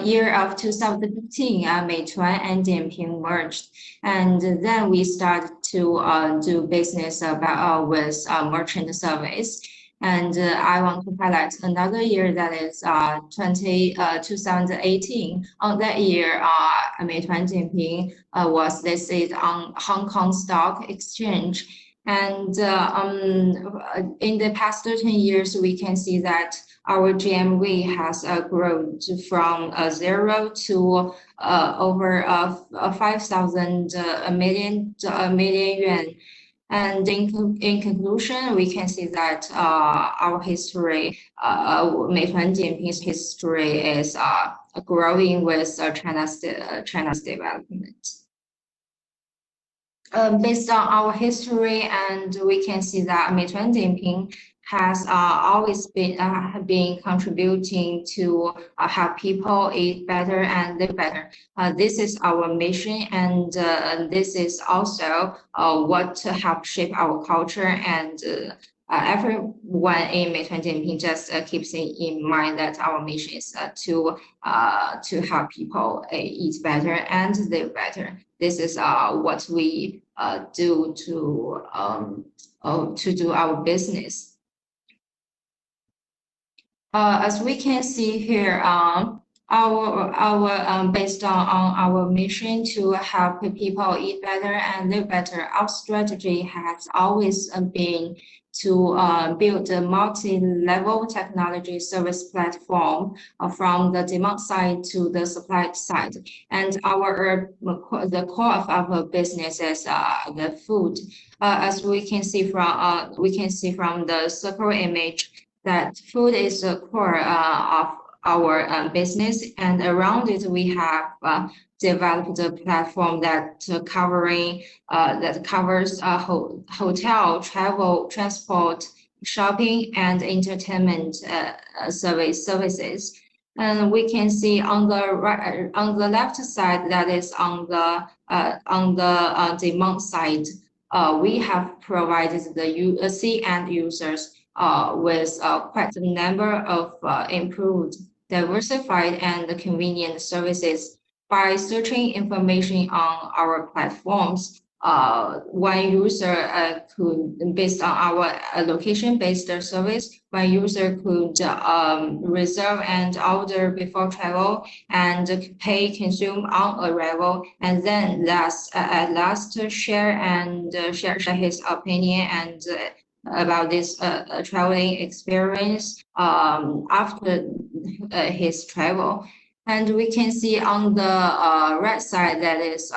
year of 2015, Meituan and Dianping merged, and then we started to do business with merchant service. And I want to highlight another year, that is 2018. On that year, Meituan Dianping was listed on Hong Kong Stock Exchange. And in the past 10 years, we can see that our GMV has grown from 0 to over 5,000 million yuan. And in conclusion, we can see that our history, Meituan Dianping's history is growing with China's development. Based on our history, and we can see that Meituan Dianping has always been contributing to help people eat better and live better. This is our mission, and this is also what helps shape our culture. And everyone in Meituan Dianping just keeps in mind that our mission is to help people eat better and live better. This is what we do to do our business. As we can see here, based on our mission to help people eat better and live better, our strategy has always been to build a multi-level technology service platform from the demand side to the supply side. And the core of our business is the food. As we can see from the circle image, that food is the core of our business, and around it we have developed a platform that covers hotel, travel, transport, shopping, and entertainment services. And we can see on the left side, that is on the demand side, we have provided the C-end users with quite a number of improved, diversified, and convenient services. By searching information on our platforms, one user could, based on our location-based service, one user could reserve and order before travel and consume on arrival, and then at last share his opinion and about this traveling experience after his travel. And we can see on the right side, that is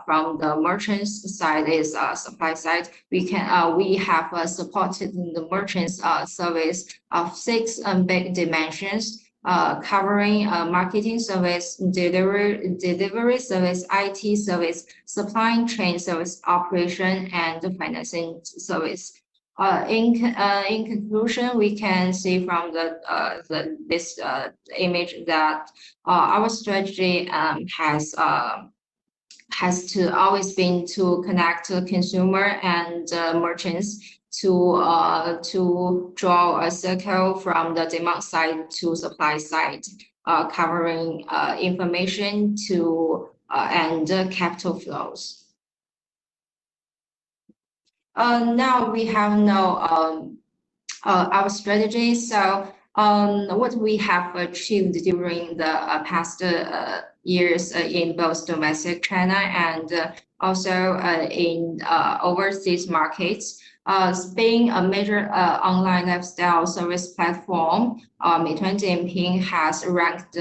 from the merchant's side, is supply side. We have supported the merchant's service of 6 big dimensions, covering marketing service, delivery service, IT service, supply chain service, operation, and financing service. In conclusion, we can see from this image that our strategy has always been to connect the consumer and merchants to draw a circle from the demand side to supply side, covering information and capital flows. Now we have our strategy. So what we have achieved during the past years in both domestic China and also in overseas markets. Being a major online lifestyle service platform, Meituan Dianping has ranked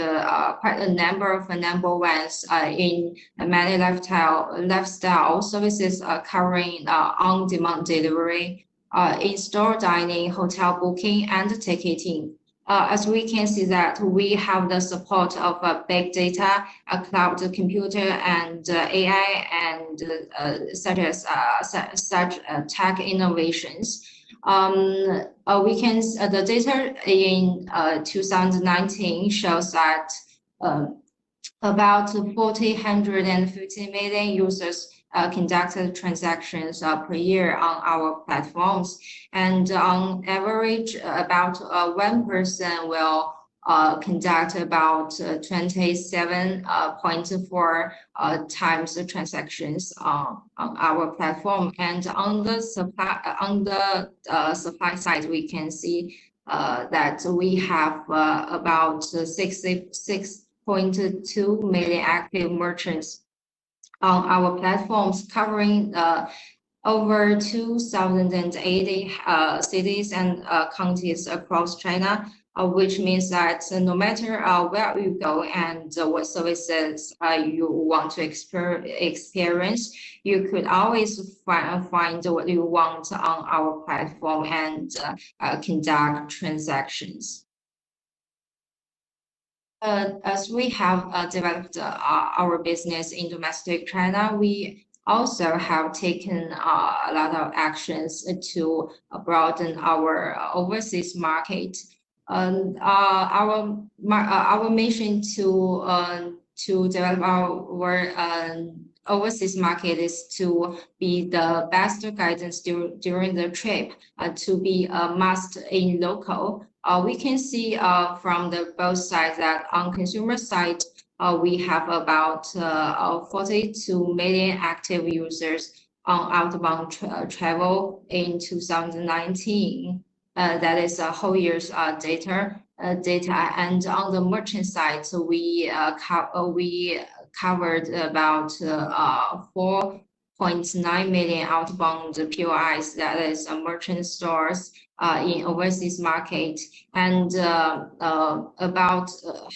quite a number of number ones in many lifestyle services covering on-demand delivery, in-store dining, hotel booking, and ticketing. As we can see that we have the support of big data, cloud computer, and AI, and such tech innovations. The data in 2019 shows that about 150 million users conducted transactions per year on our platforms, and on average, about one person will conduct about 27.4 times the transactions on our platform. And on the supply side, we can see that we have about 66.2 million active merchants on our platforms, covering over 2,080 cities and counties across China. which means that no matter where you go and what services you want to experience, you could always find what you want on our platform and conduct transactions. As we have developed our business in domestic China, we also have taken a lot of actions to broaden our overseas market. Our mission to develop our overseas market is to be the best guidance during the trip, to be a must in local. We can see from both sides that on consumer side, we have about 42 million active users on outbound travel in 2019. That is a whole year's data. And on the merchant side, so we covered about 4.9 million outbound POIs, that is merchant stores in overseas market, and about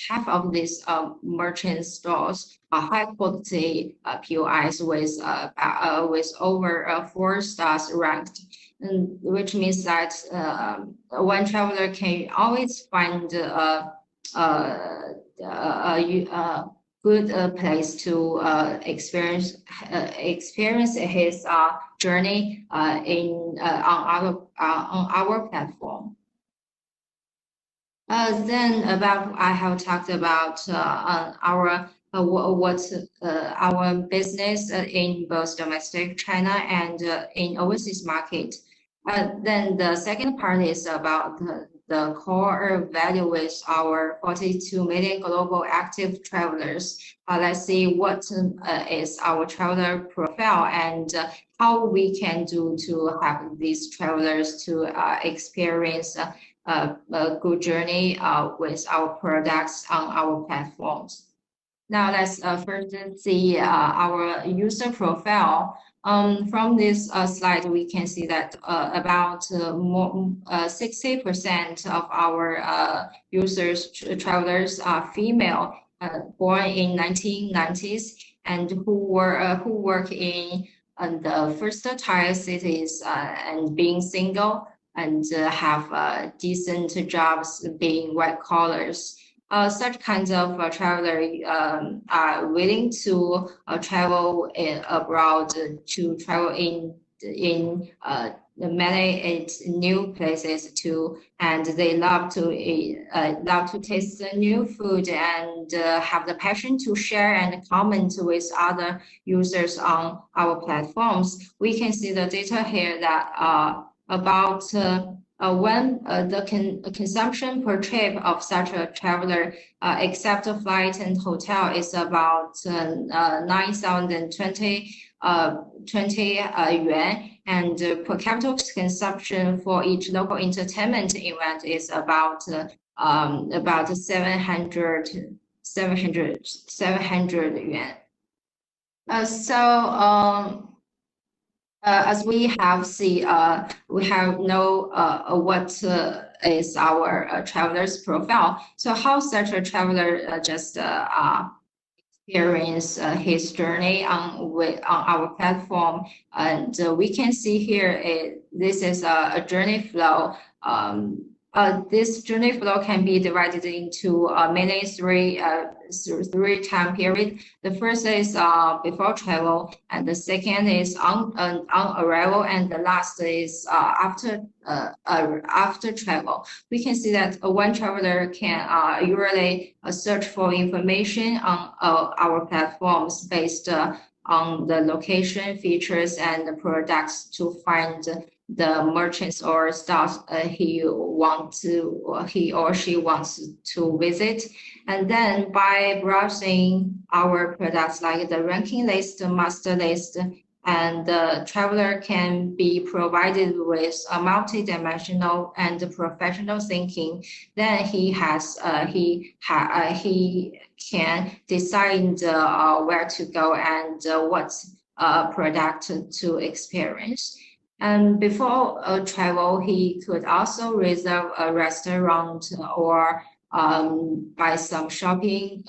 half of these merchant stores are high quality POIs with over 4 stars ranked. Which means that one traveler can always find a good place to experience his journey on our platform. Then I have talked about our business in both domestic China and in overseas market. Then the second part is about the core value with our 42 million global active travelers. Let's see what is our traveler profile and how we can do to have these travelers to experience a good journey with our products on our platforms. Now let's first see our user profile. From this slide, we can see that about 60% of our travelers are female, born in 1990s, and who work in the first-tier cities and being single and have decent jobs, being white collars. Such kinds of travelers are willing to travel abroad, to travel in many new places too, and they love to taste the new food and have the passion to share and comment with other users on our platforms. We can see the data here that about when the consumption per trip of such a traveler, except a flight and hotel, is about 9,020 yuan, and per capita consumption for each local entertainment event is about 700 yuan. As we have know what is our traveler's profile. So how such a traveler just experience his journey on our platform, and we can see here this is a journey flow. This journey flow can be divided into mainly three time period. The first is before travel, and the second is on arrival, and the last is after travel. We can see that one traveler can usually search for information on our platforms based on the location, features, and the products to find the merchants or stores he or she wants to visit. And then by browsing our products like the ranking list, master list, and the traveler can be provided with a multi-dimensional and professional thinking. Then he can decide where to go and what product to experience. And before travel, he could also reserve a restaurant or buy some shopping,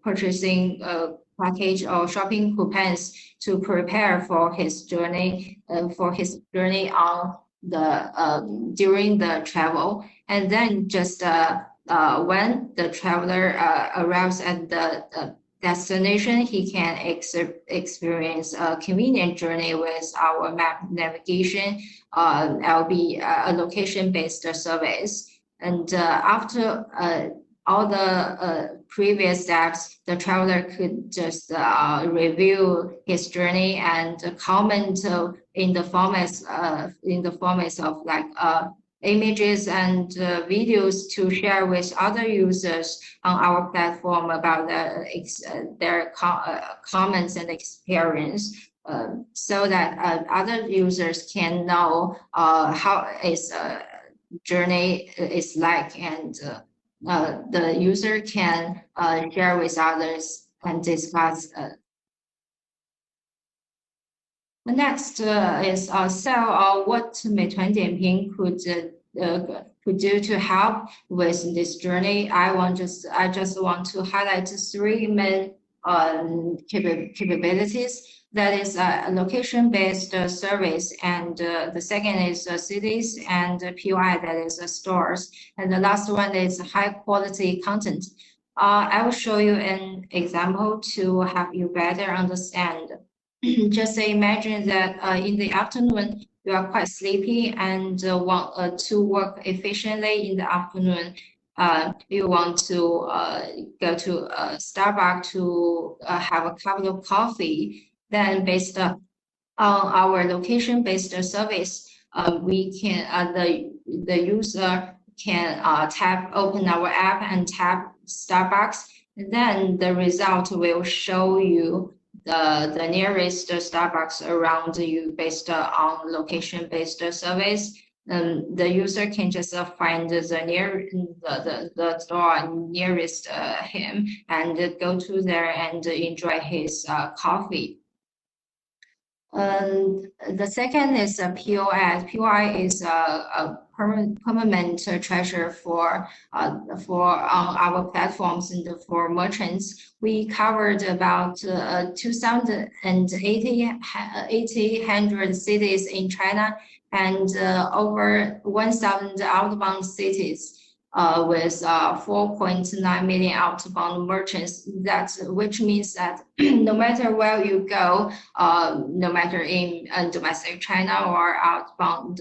purchasing package or shopping coupons to prepare for his journey on the during the travel. And then just when the traveler arrives at the destination, he can experience a convenient journey with our map navigation, LB, a location-based service. And after all the previous steps, the traveler could just review his journey and comment in the formats of like images and videos to share with other users on our platform about their comments and experience, so that other users can know how his journey is like, and the user can share with others and discuss. The next is what Meituan Dianping could do to help with this journey. I just want to highlight 3 main capabilities. That is a location-based service, and the second is cities, and POI, that is stores, and the last one is high-quality content. I will show you an example to help you better understand. Just imagine that in the afternoon, you are quite sleepy and want to work efficiently in the afternoon. You want to go to Starbucks to have a cup of coffee. Then based on our location-based service, we can the user can open our app and tap Starbucks. Then the result will show you the nearest Starbucks around you based on location-based service. The user can just find the store nearest him and go to there and enjoy his coffee. The second is a POI. POI is a permanent treasure for our platforms and for merchants. We covered about 2,800 cities in China and over 1,000 outbound cities with 4.9 million outbound merchants. Which means that no matter where you go, no matter in domestic China or outbound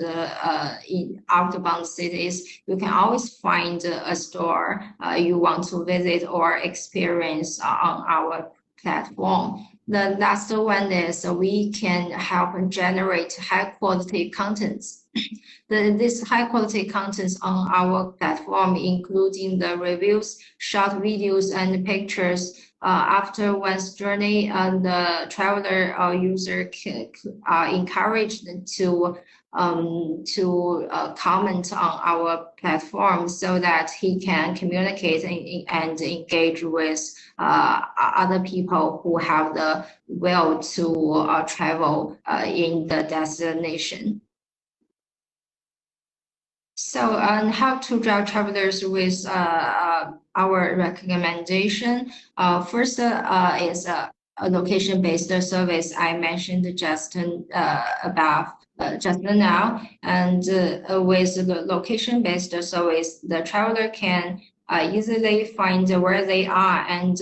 in outbound cities, you can always find a store you want to visit or experience on our platform. The last one is we can help generate high quality contents. This high quality contents on our platform, including the reviews, short videos, and pictures. After one's journey, the traveler or user are encouraged to comment on our platform so that he can communicate and engage with other people who have the will to travel in the destination. So, how to drive travelers with our recommendation. First is a location-based service I mentioned just above. Just now, and with the location-based service, the traveler can easily find where they are and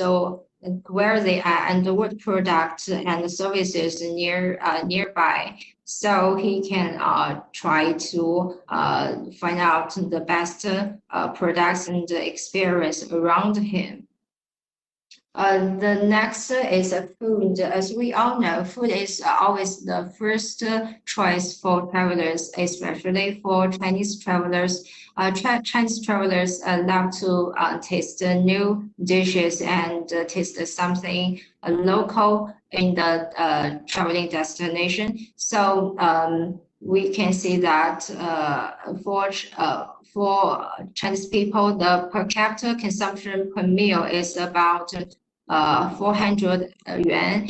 what products and services nearby. So he can try to find out the best products and experience around him. The next is food. As we all know, food is always the first choice for travelers, especially for Chinese travelers. Chinese travelers love to taste new dishes and taste something local in the traveling destination. So we can see that for Chinese people, the per capita consumption per meal is about 400 yuan,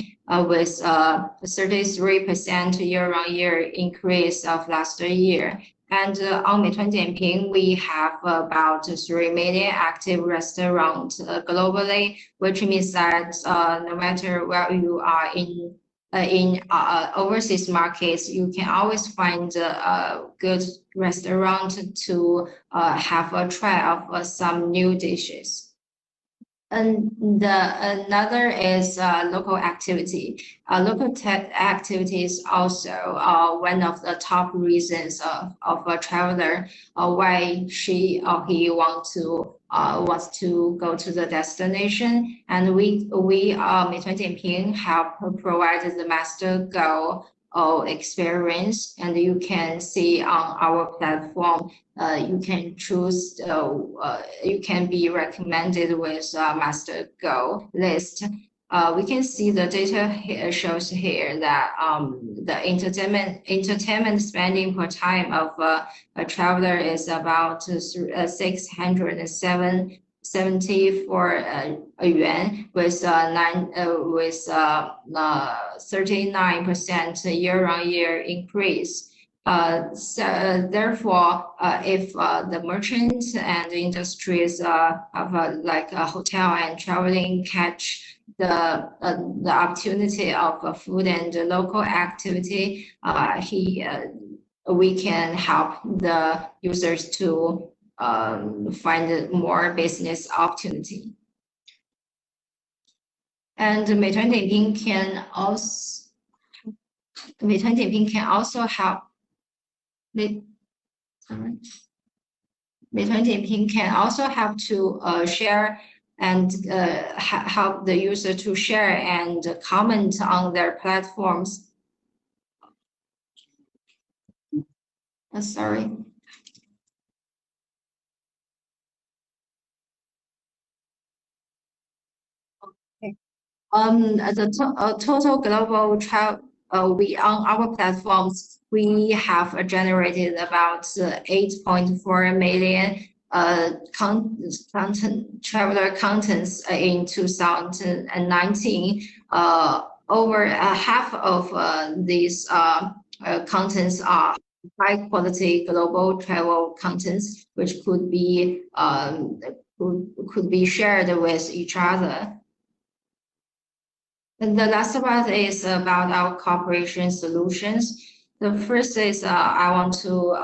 with 33% year-on-year increase of last year. And on Meituan Dianping, we have about 3 million active restaurants globally, which means that no matter where you are in overseas markets, you can always find a good restaurant to have a try of some new dishes. And another is local activity. Local activity is also one of the top reasons of a traveler why she or he wants to go to the destination. And we Meituan Dianping have provided the MaFengWo experience, and you can see on our platform, you can choose, you can be recommended with MaFengWo list. We can see the data here shows here that the entertainment spending per time of a traveler is about 674 yuan, with 39% year-on-year increase. So therefore, if the merchants and industries of like a hotel and traveling catch the opportunity of food and local activity, we can help the users to find more business opportunity. And Meituan Dianping can also help. Meituan Dianping can also help to share and help the user to share and comment on their platforms. Sorry. The total global travel, we on our platforms, we have generated about 8.4 million traveler contents in 2019. Over half of these contents are high quality global travel contents, which could be shared with each other. And the last part is about our cooperation solutions. The first is I want to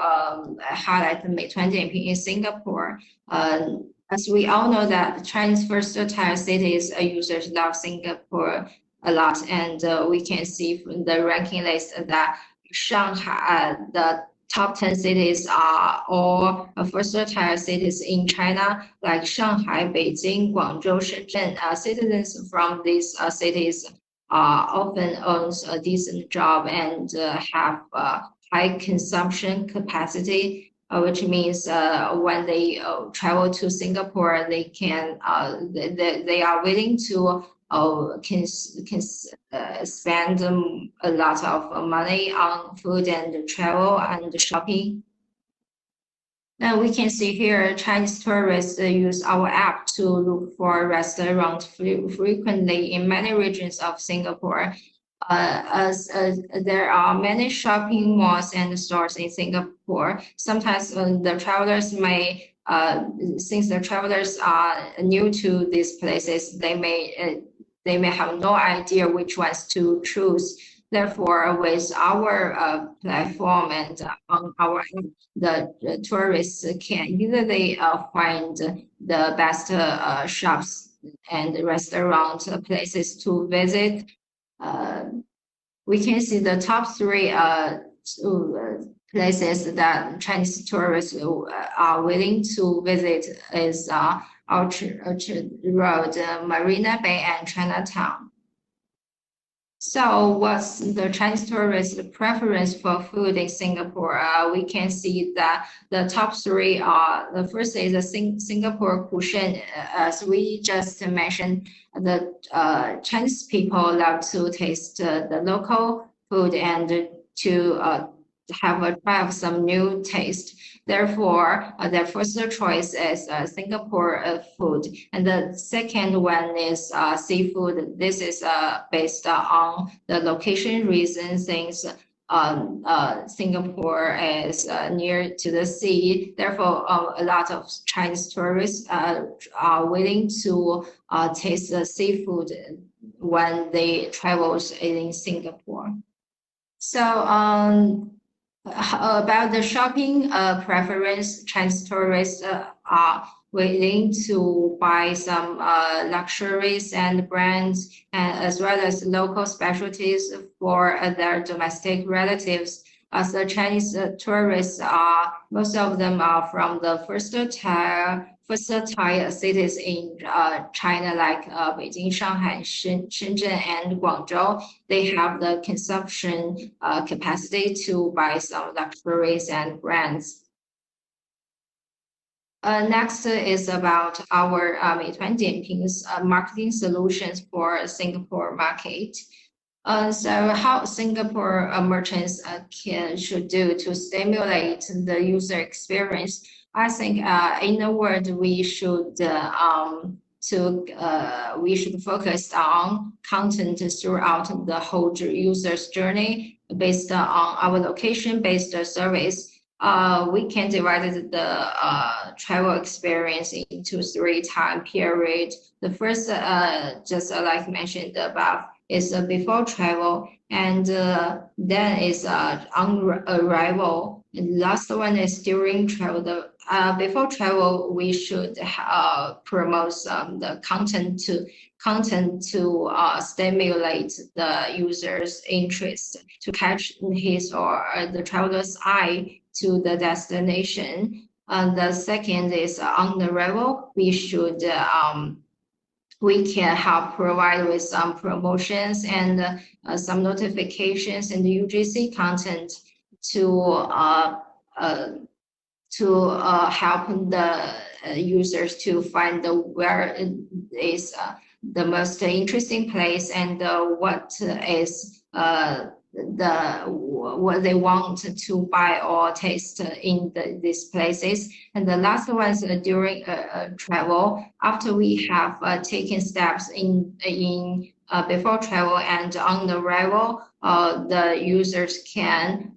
highlight the Meituan Dianping in Singapore. As we all know that Chinese first-tier cities users love Singapore a lot, and we can see from the ranking list that Shanghai, the top 10 cities are all first-tier cities in China, like Shanghai, Beijing, Guangzhou, Shenzhen. Citizens from these cities often owns a decent job and have high consumption capacity, which means when they travel to Singapore, they can they are willing to can spend a lot of money on food and travel and shopping. And we can see here Chinese tourists use our app to look for restaurants frequently in many regions of Singapore. As there are many shopping malls and stores in Singapore, sometimes the travelers may, since the travelers are new to these places, they may have no idea which ones to choose. Therefore, with our platform and on our app, the tourists can easily find the best shops and restaurant places to visit. We can see the top 3 places that Chinese tourists are willing to visit is Orchard Road, Marina Bay, and Chinatown. So what's the Chinese tourist preference for food in Singapore? We can see that the top 3 are, the first is a Singapore cuisine. As we just mentioned, the Chinese people love to taste the local food and to have a try of some new taste. Therefore, their first choice is Singapore food, and the second one is seafood. This is based on the location reason, since Singapore is near to the sea. Therefore, a lot of Chinese tourists are willing to taste the seafood when they travel in Singapore. So about the shopping preference, Chinese tourists are willing to buy some luxuries and brands, as well as local specialties for their domestic relatives. As the Chinese tourists are, most of them are from the first tier cities in China, like Beijing, Shanghai, Shenzhen, and Guangzhou. They have the consumption capacity to buy some luxuries and brands. Next is about our Meituan Dianping's marketing solutions for Singapore market. So how Singapore merchants should do to stimulate the user experience. I think in a word, we should focus on content throughout the whole user's journey based on our location-based service. We can divide the travel experience into 3 time periods. The first, just like mentioned above, is before travel, and then is on arrival. And last one is during travel. Before travel, we should promote the content to stimulate the user's interest, to catch his or the traveler's eye to the destination. The second is on the arrival. We can help provide with some promotions and some notifications and UGC content to help the users to find where is the most interesting place and what is what they want to buy or taste in these places. And the last one is during travel. After we have taken steps in before travel and on the arrival, the users can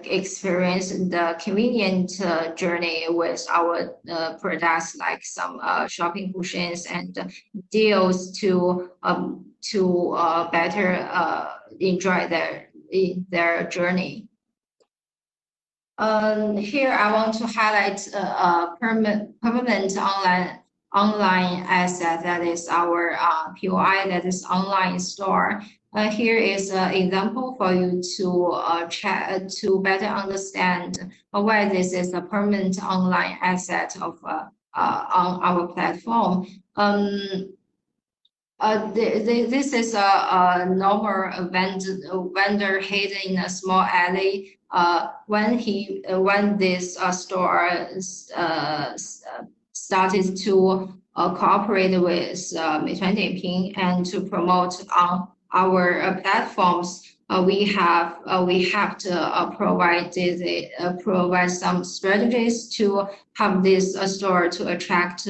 experience the convenient journey with our products, like some shopping cushions and deals to better enjoy their journey. Here I want to highlight a permanent online asset, that is our POI, that is online store. Here is an example for you to better understand why this is a permanent online asset of on our platform. This is a normal vendor hidden in a small alley. When this store started to cooperate with Meituan Dianping and to promote on our platforms, we have to provide some strategies to have this store to attract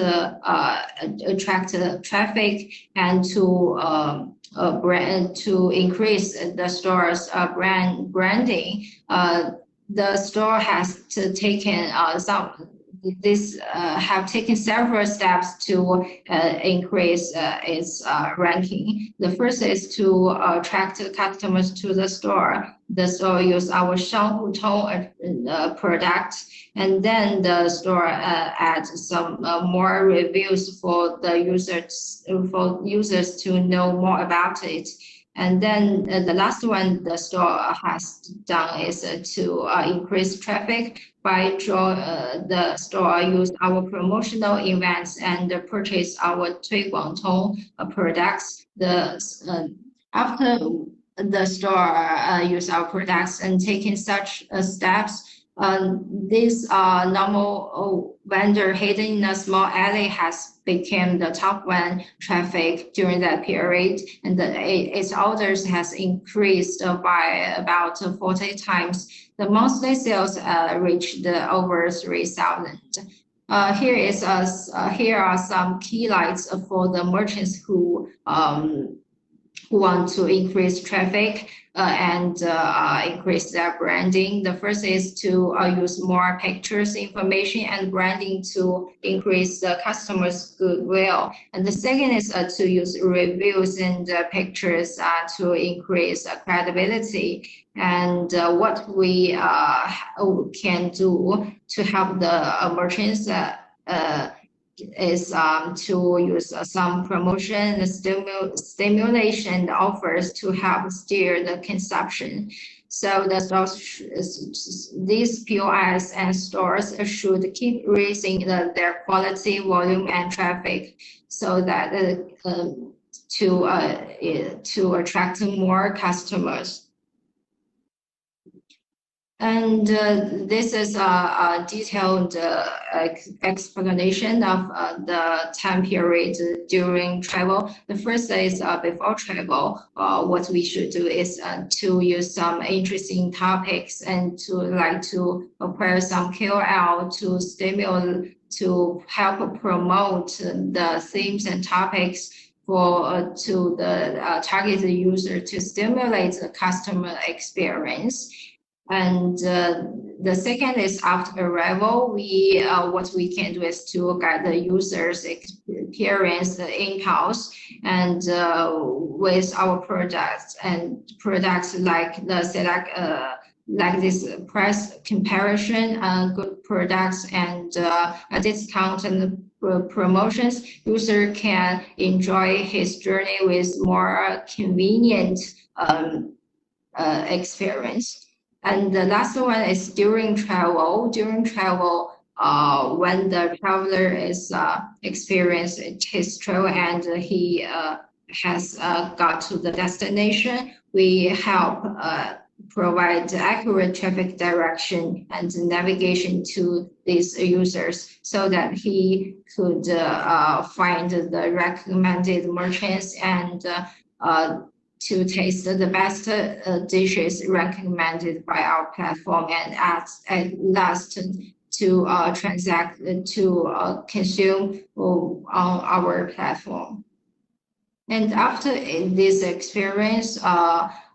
traffic and to increase the store's branding. The store has taken several steps to increase its ranking. The first is to attract customers to the store. The store use our Shanghu product, and then the store adds some more reviews for the users to know more about it. And then the last one the store has done is to increase traffic by the store use our promotional events and purchase our 推广通 products. After the store use our products and taking such steps, This normal vendor hidden in a small alley has become the top one traffic during that period, and its orders has increased by about 40 times. The monthly sales reached over 3,000. Here are some key lights for the merchants who want to increase traffic and increase their branding. The first is to use more pictures, information, and branding to increase the customer's goodwill. And the second is to use reviews and pictures to increase credibility. And what we can do to help the merchants is to use some promotion stimulation offers to help steer the consumption. So these POS and stores should keep raising their quality, volume, and traffic, so that to attract more customers. And this is a detailed explanation of the time period during travel. The first is before travel. What we should do is to use some interesting topics and to prepare some KOL to stimulate, to help promote the themes and topics to the targeted user to stimulate the customer experience. And the second is after arrival, what we can do is to guide the user's experience in-house, and with our products like the select like this price comparison, good products, and a discount and promotions, user can enjoy his journey with more convenient experience. And the last one is during travel. During travel, when the traveler is experienced his travel and he has got to the destination, we help provide accurate traffic direction and navigation to these users, so that he could find the recommended merchants and to taste the best dishes recommended by our platform, and at last to transact, to consume on our platform. And after this experience,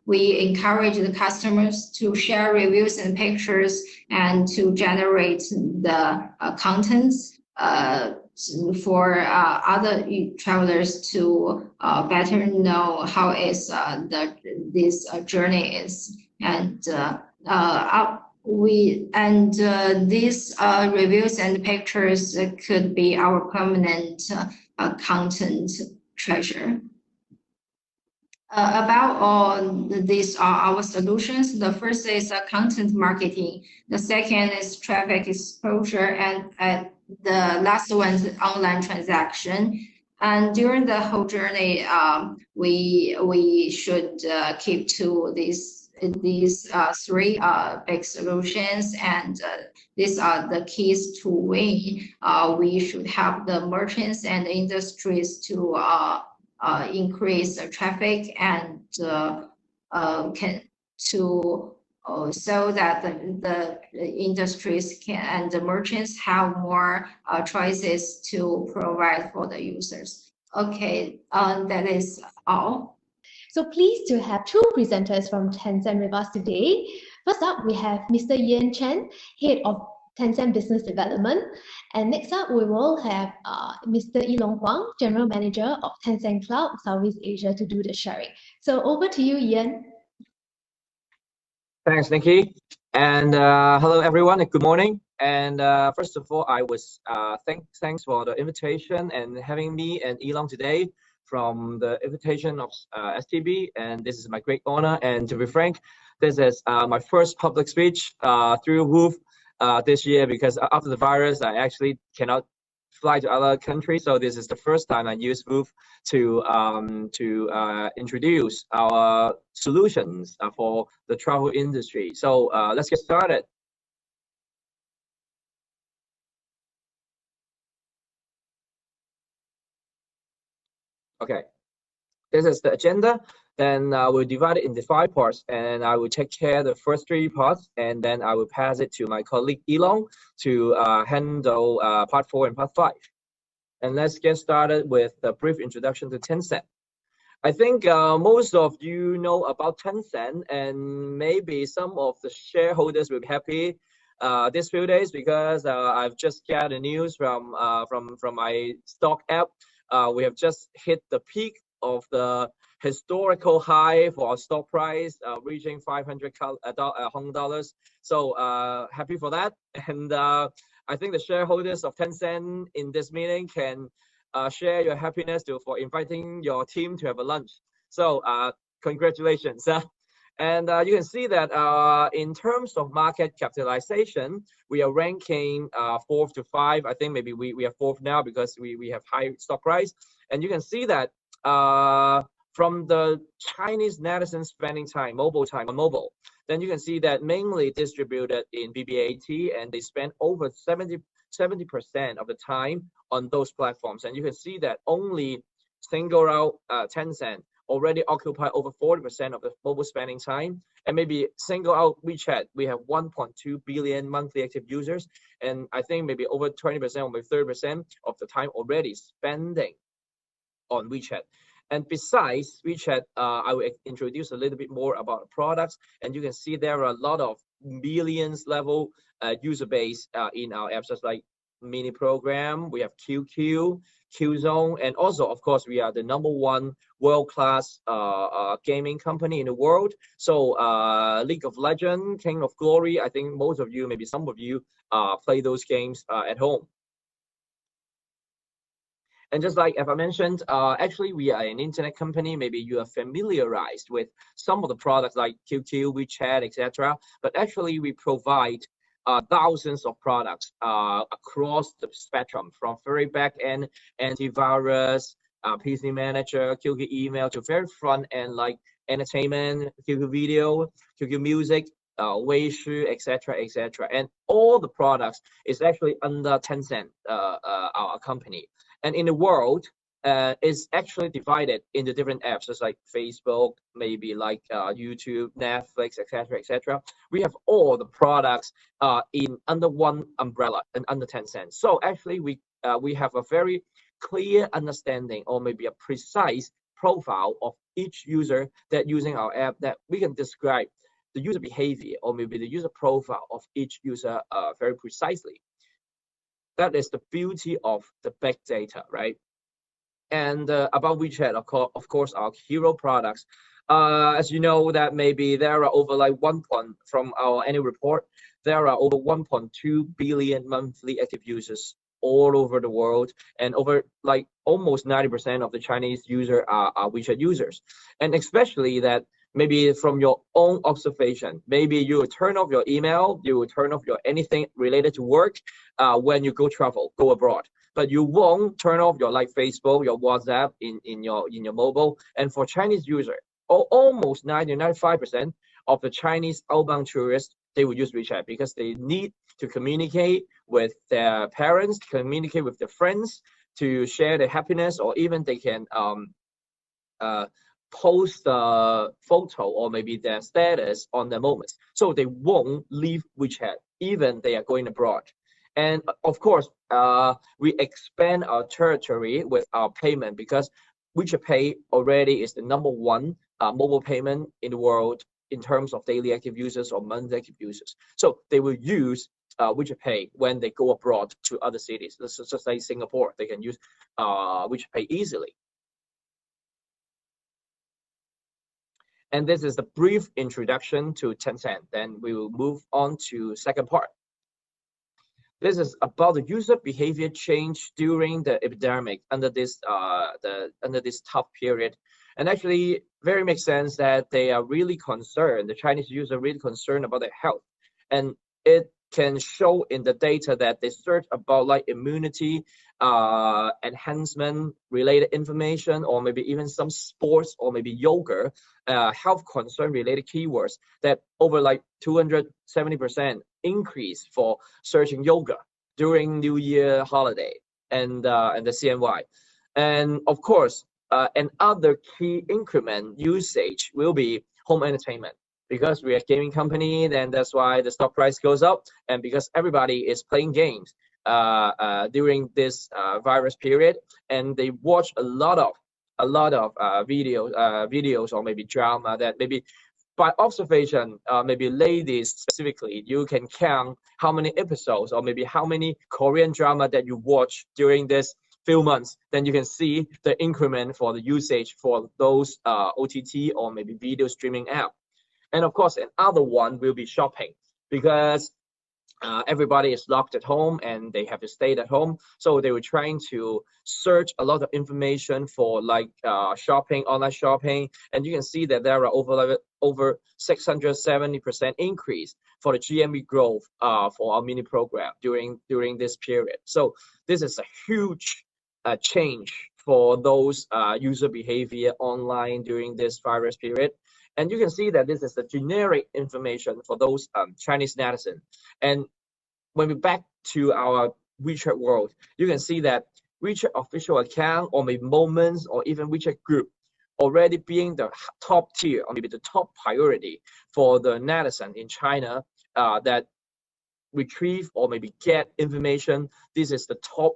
we encourage the customers to share reviews and pictures and to generate the contents for other travelers to better know how is this journey is. And these reviews and pictures could be our permanent content treasure. About all these are our solutions. The first is content marketing. The second is traffic exposure, and the last one is online transaction. And during the whole journey, we should keep to these three big solutions, and these are the keys to win. We should help the merchants and industries to increase the traffic and so that the industries can and the merchants have more choices to provide for the users. Okay, that is all. So pleased to have two presenters from Tencent with us today. First up, we have Mr. Yan Chen, Head of Tencent Business Development. And next up, we will have Mr. Yilong Huang, General Manager of Tencent Cloud Southeast Asia, to do the sharing. So over to you, Yan. Thanks, Nikki. And hello, everyone, and good morning. And first of all, I was thanks for the invitation and having me and Yilong today from the invitation of STB. And this is my great honor. And to be frank, this is my first public speech through WOOF this year, because after the virus, I actually cannot fly to other countries. So this is the first time I use WOOF to introduce our solutions for the travel industry. So let's get started. Okay, this is the agenda. Then we'll divide it into 5 parts, and I will take care of the first 3 parts, and then I will pass it to my colleague Elon to handle part 4 and part 5. And let's get started with the brief introduction to Tencent. I think most of you know about Tencent, and maybe some of the shareholders will be happy this few days because I've just got the news from my stock app. We have just hit the peak of the historical high for our stock price, reaching $500. So happy for that. And I think the shareholders of Tencent in this meeting can share your happiness for inviting your team to have a lunch. So congratulations. And you can see that in terms of market capitalization, we are ranking 4th to 5. I think maybe we are 4th now because we have high stock price. And you can see that from the Chinese netizen spending time on mobile, then you can see that mainly distributed in BBAT, and they spend over 70% of the time on those platforms. And you can see that only single out Tencent already occupy over 40% of the mobile spending time. And maybe single out WeChat, we have 1.2 billion monthly active users. And I think maybe over 20% or maybe 30% of the time already spending on WeChat. And besides WeChat, I will introduce a little bit more about the products. And you can see there are a lot of millions level user base in our apps, just like Mini Program. We have QQ, Qzone, and also, of course, we are the #1 world-class gaming company in the world. So League of Legends, King of Glory, I think most of you, maybe some of you, play those games at home. And just like I mentioned, actually we are an internet company. Maybe you are familiarized with some of the products like QQ, WeChat, etc. But actually we provide thousands of products across the spectrum, from very back-end antivirus, PC manager, QQ email, to very front-end like entertainment, QQ video, QQ music, Weishi, etc. And all the products is actually under Tencent, our company. And in the world, it's actually divided into different apps, just like Facebook, maybe like YouTube, Netflix, etc. We have all the products in under one umbrella and under Tencent. So actually, we have a very clear understanding, or maybe a precise profile of each user that using our app, that we can describe the user behavior or maybe the user profile of each user very precisely. That is the beauty of the big data, right? And about WeChat, of course, our hero products. As you know, that maybe there are over like from our annual report, there are over 1.2 billion monthly active users all over the world, and over like almost 90% of the Chinese users are WeChat users. And especially that maybe from your own observation, maybe you will turn off your email, you will turn off your anything related to work when you go abroad. But you won't turn off your like Facebook, your WhatsApp in your mobile. And for Chinese user, almost 95% of the Chinese outbound tourists, they will use WeChat because they need to communicate with their parents, communicate with their friends, to share their happiness, or even they can post a photo or maybe their status on their moments. So they won't leave WeChat even they are going abroad. And of course, we expand our territory with our payment, because WeChat Pay already is the #1 mobile payment in the world in terms of daily active users or monthly active users. So they will use WeChat Pay when they go abroad to other cities. This is just like Singapore, they can use WeChat Pay easily. And this is the brief introduction to Tencent. Then we will move on to second part. This is about the user behavior change during the epidemic under this tough period. And actually, very makes sense that they are really concerned. The Chinese user are really concerned about their health, and it can show in the data that they search about like immunity enhancement related information, or maybe even some sports or maybe yoga health concern related keywords, that over like 270% increase for searching yoga during New Year holiday and the CNY. And of course, another key increment usage will be home entertainment. Because we are a gaming company, then that's why the stock price goes up, and because everybody is playing games during this virus period, and they watch a lot of videos or maybe drama that maybe by observation, maybe ladies specifically, you can count how many episodes or maybe how many Korean drama that you watch during this few months. Then you can see the increment for the usage for those OTT or maybe video streaming app. And of course, another one will be shopping, because everybody is locked at home and they have to stay at home. So they were trying to search a lot of information for like shopping, online shopping. And you can see that there are over 670% increase for the GMV growth for our mini program during this period. So this is a huge change for those user behavior online during this virus period. And you can see that this is the generic information for those Chinese netizens. And when we back to our WeChat world, you can see that WeChat official account or maybe Moments or even WeChat group already being the top tier or maybe the top priority for the netizen in China that retrieve or maybe get information. This is the top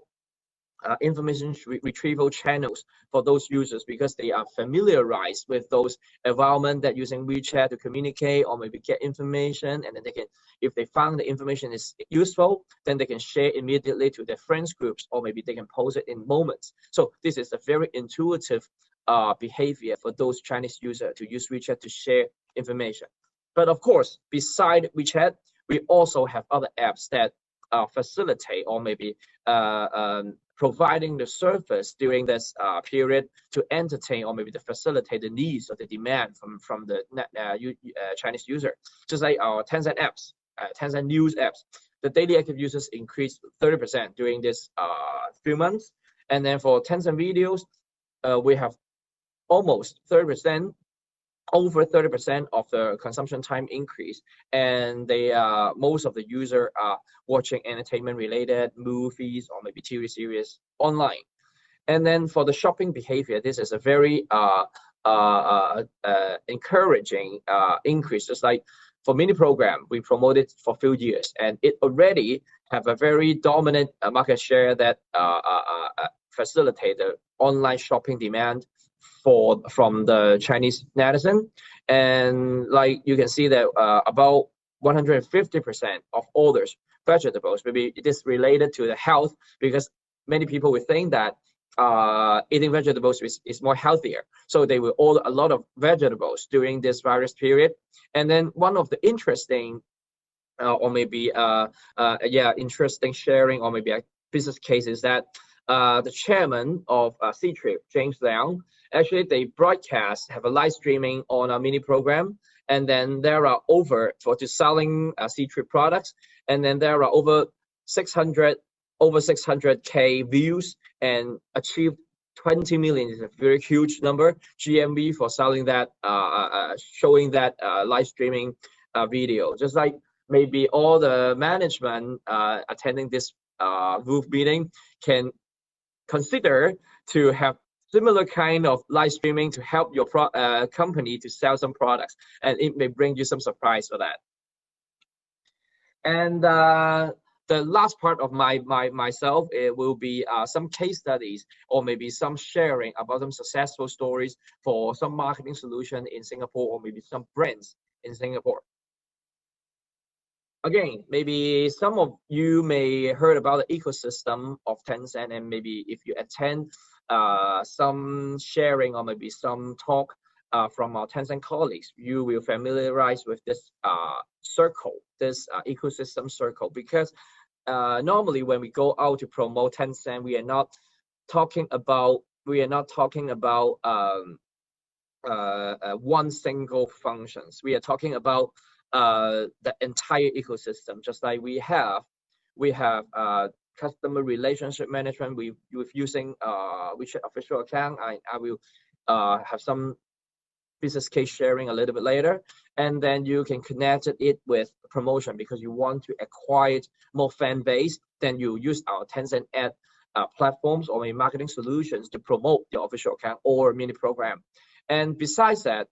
information retrieval channels for those users, because they are familiarized with those environment that using WeChat to communicate or maybe get information, and then they can, if they found the information is useful, then they can share immediately to their friends groups, or maybe they can post it in Moments. So this is a very intuitive behavior for those Chinese users to use WeChat to share information. But of course, beside WeChat, we also have other apps that facilitate or maybe providing the service during this period to entertain or maybe to facilitate the needs or the demand from the Chinese user. Just like our Tencent apps, Tencent News apps, the daily active users increased 30% during this few months. And then for Tencent videos, we have almost 30%, over 30% of the consumption time increase, and they most of the users are watching entertainment related movies or maybe TV series online. And then for the shopping behavior, this is a very encouraging increase. Just like for mini program, we promoted for a few years, and it already have a very dominant market share that facilitate the online shopping demand from the Chinese netizen. And like you can see that about 150% of orders vegetables, maybe it is related to the health, because many people will think that eating vegetables is more healthier, so they will order a lot of vegetables during this virus period. And then one of the interesting or maybe interesting sharing or maybe a business case is that the chairman of C-Trip, James Liang, actually they have a live streaming on a mini program, and then there are over to selling C-Trip products, and then there are over 600K views and achieved 20 million is a very huge number GMV for selling that showing that live streaming video. Just like maybe all the management attending this group meeting can consider to have similar kind of live streaming to help your company to sell some products, and it may bring you some surprise for that. And the last part of myself, it will be some case studies or maybe some sharing about some successful stories for some marketing solution in Singapore or maybe some brands in Singapore. Again, maybe some of you may heard about the ecosystem of Tencent, and maybe if you attend some sharing or maybe some talk from our Tencent colleagues, you will familiarize with this circle, this ecosystem circle, because normally when we go out to promote Tencent, we are not talking about one single functions. We are talking about the entire ecosystem. Just like we have customer relationship management with using WeChat official account. I will have some business case sharing a little bit later, and then you can connect it with promotion because you want to acquire more fan base. Then you use our Tencent ad platforms or maybe marketing solutions to promote your official account or mini program. And besides that,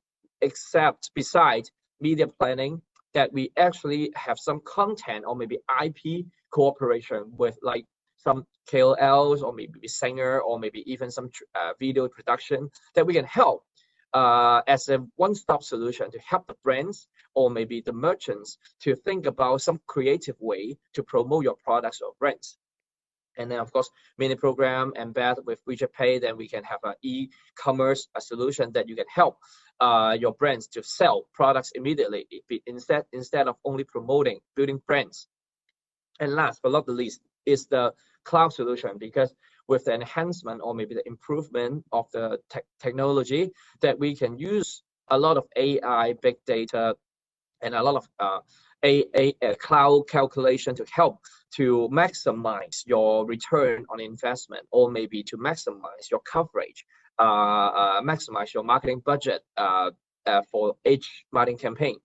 besides media planning, that we actually have some content or maybe IP cooperation with like some KOLs or maybe singer or maybe even some video production that we can help as a one-stop solution to help the brands or maybe the merchants to think about some creative way to promote your products or brands. And then of course, mini program embed with WeChat Pay, then we can have an e-commerce solution that you can help your brands to sell products immediately instead of only promoting, building brands. And last but not the least is the cloud solution, because with the enhancement or maybe the improvement of the technology, that we can use a lot of AI, big data, and a lot of cloud calculation to help to maximize your return on investment, or maybe to maximize your coverage, maximize your marketing budget for each marketing campaign.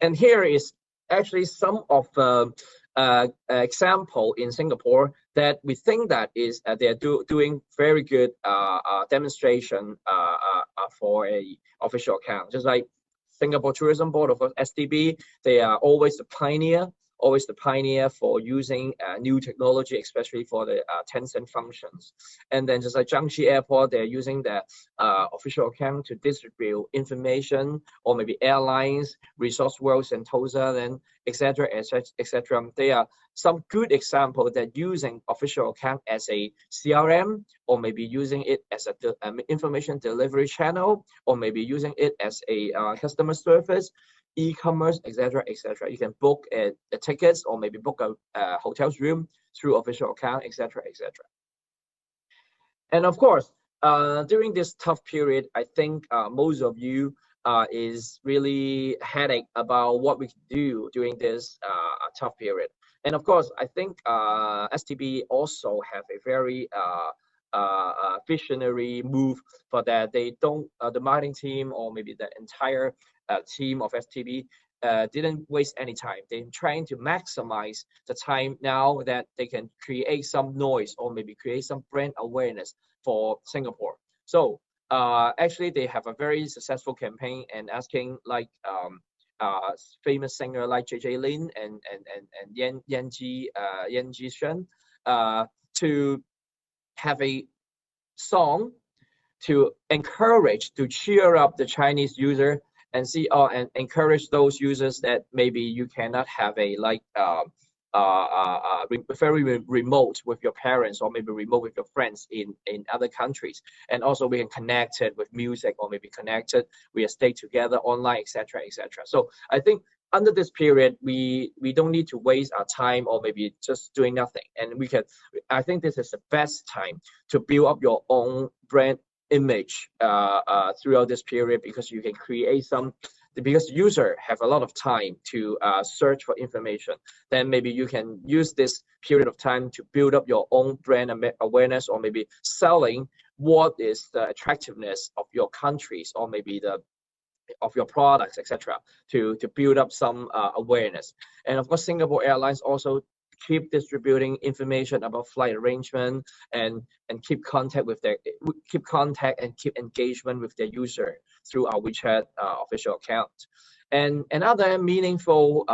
And here is actually some of the example in Singapore that we think that is they're doing very good demonstration for a official account. Just like Singapore Tourism Board, of course, STB, they are always the pioneer for using new technology, especially for the Tencent functions. And then just like Jiangxi Airport, they're using the official account to distribute information, or maybe airlines, Resource World, Sentosa, then etc. etc. They are some good example that using official account as a CRM, or maybe using it as a information delivery channel, or maybe using it as a customer service, e-commerce, etc. etc. You can book the tickets or maybe book a hotel's room through official account, etc. etc. And of course, during this tough period, I think most of you is really headache about what we can do during this tough period. And of course, I think STB also have a very visionary move for that. They don't, the marketing team or maybe the entire team of STB didn't waste any time. They're trying to maximize the time now that they can create some noise or maybe create some brand awareness for Singapore. So actually, they have a very successful campaign and asking like famous singer like JJ Lin and Yan Jishen to have a song to encourage, to cheer up the Chinese user and see and encourage those users that maybe you cannot have a like very remote with your parents or maybe remote with your friends in other countries. And also we can connect it with music or maybe connected, we stay together online, etc. etc. So I think under this period, we don't need to waste our time or maybe just doing nothing. And we can, I think this is the best time to build up your own brand image throughout this period, because you can create some, because user have a lot of time to search for information. Then maybe you can use this period of time to build up your own brand awareness, or maybe selling what is the attractiveness of your countries or maybe of your products, etc. to build up some awareness. And of course, Singapore Airlines also keep distributing information about flight arrangement and keep contact and keep engagement with their user through our WeChat official account. And another meaningful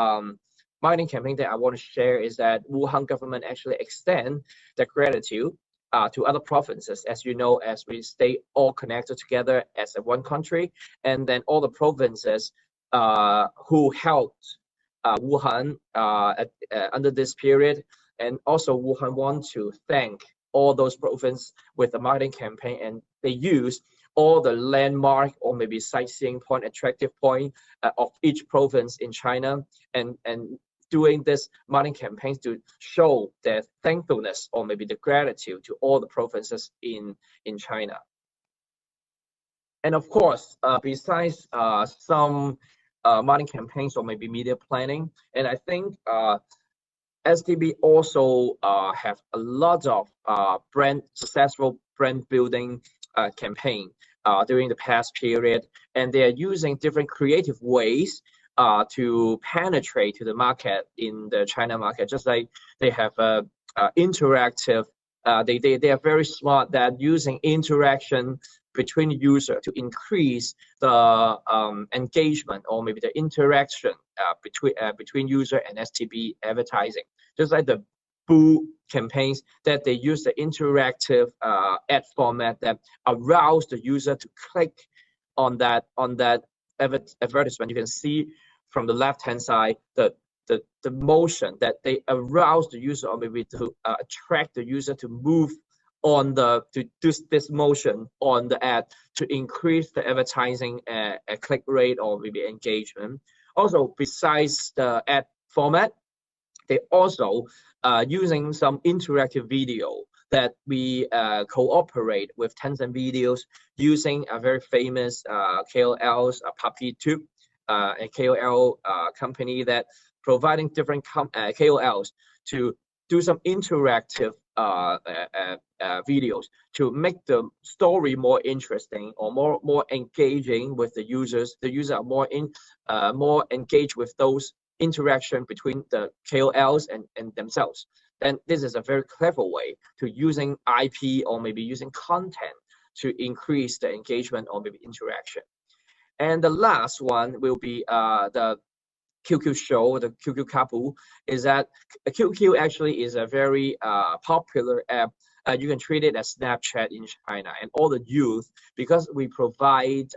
marketing campaign that I want to share is that Wuhan government actually extend their gratitude to other provinces, as you know, as we stay all connected together as a one country, and then all the provinces who helped Wuhan under this period. And also Wuhan want to thank all those provinces with the marketing campaign, and they use all the landmark or maybe sightseeing point, attractive point of each province in China, and doing this marketing campaigns to show their thankfulness or maybe the gratitude to all the provinces in China. And of course, besides some marketing campaigns or maybe media planning, and I think STB also have a lot of successful brand building campaign during the past period, and they are using different creative ways to penetrate to the market in the China market. Just like they have interactive. They are very smart that using interaction between user to increase the engagement or maybe the interaction between user and STB advertising. Just like the Boo campaigns that they use the interactive ad format that arouse the user to click on that advertisement. You can see from the left hand side the motion that they arouse the user, or maybe to attract the user to move on to do this motion on the ad to increase the advertising click rate or maybe engagement. Also, besides the ad format, they also using some interactive video that we cooperate with Tencent Videos, using a very famous KOLs, Puppy Tube, a KOL company that providing different KOLs to do some interactive videos to make the story more interesting or more engaging with the users. The users are more engaged with those interaction between the KOLs and themselves. Then this is a very clever way to using IP or maybe using content to increase the engagement or maybe interaction. And the last one will be the QQ show, the QQ couple, is that QQ actually is a very popular app. You can treat it as Snapchat in China, and all the youth, because we provide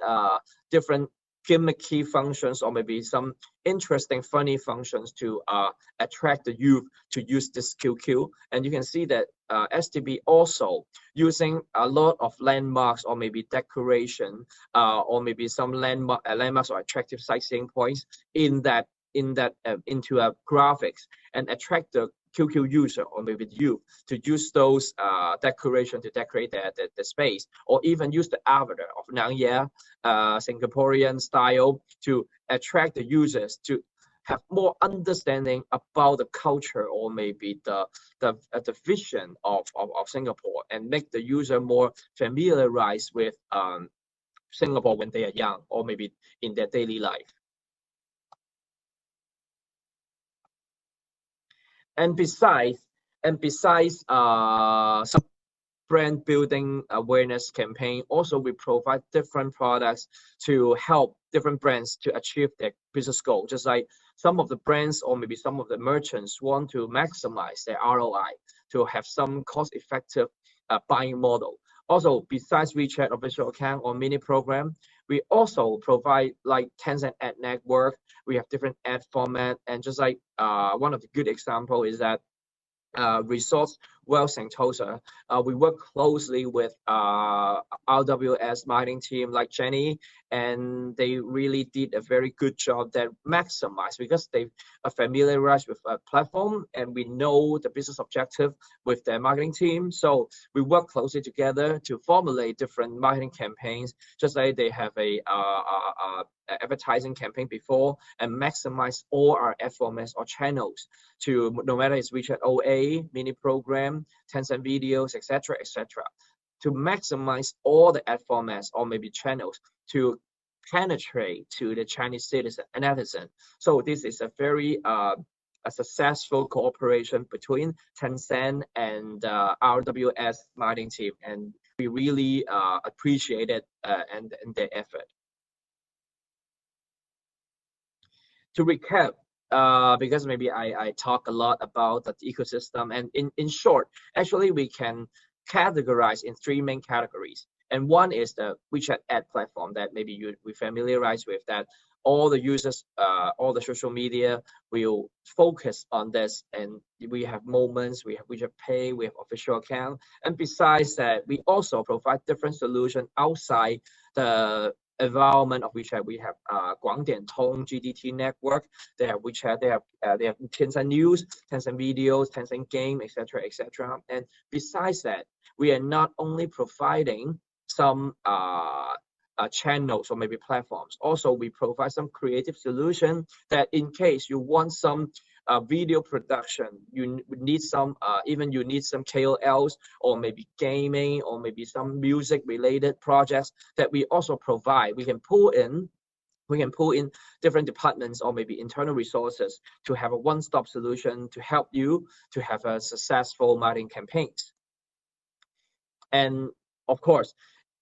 different gimmicky functions or maybe some interesting funny functions to attract the youth to use this QQ. And you can see that STB also using a lot of landmarks or maybe decoration or maybe some landmarks or attractive sightseeing points into a graphics and attract the QQ user or maybe the youth to use those decoration to decorate the space, or even use the avatar of Nangye, Singaporean style, to attract the users to have more understanding about the culture or maybe the vision of Singapore, and make the user more familiarized with Singapore when they are young or maybe in their daily life. And besides some brand building awareness campaign, also we provide different products to help different brands to achieve their business goal. Just like some of the brands or maybe some of the merchants want to maximize their ROI to have some cost-effective buying model. Also, besides WeChat official account or mini program, we also provide like Tencent ad network. We have different ad format, and just like one of the good example is that Resorts World Sentosa. We work closely with RWS marketing team like Jenny, and they really did a very good job that maximize, because they are familiarized with a platform and we know the business objective with their marketing team. So we work closely together to formulate different marketing campaigns, just like they have a advertising campaign before, and maximize all our ad formats or channels to, no matter it's WeChat OA, mini program, Tencent videos, etc., to maximize all the ad formats or maybe channels to penetrate to the Chinese citizen and netizen. So this is a very a successful cooperation between Tencent and RWS marketing team, and we really appreciate it and their effort. To recap, because maybe I talk a lot about the ecosystem, and in short, actually we can categorize in three main categories. And one is the WeChat ad platform that maybe we familiarize with, that all the users, all the social media will focus on this, and we have Moments, we have WeChat Pay, we have official account. And besides that, we also provide different solutions outside the environment of WeChat. We have Guangdiantong GDT network. They have WeChat. They have Tencent News, Tencent Videos, Tencent Game, etc., etc. And besides that, we are not only providing some channels or maybe platforms. Also, we provide some creative solution that in case you want some video production, you need some even you need some KOLs or maybe gaming or maybe some music related projects that we also provide. We can pull in we can pull in different departments or maybe internal resources to have a one-stop solution to help you to have a successful marketing campaigns. And of course,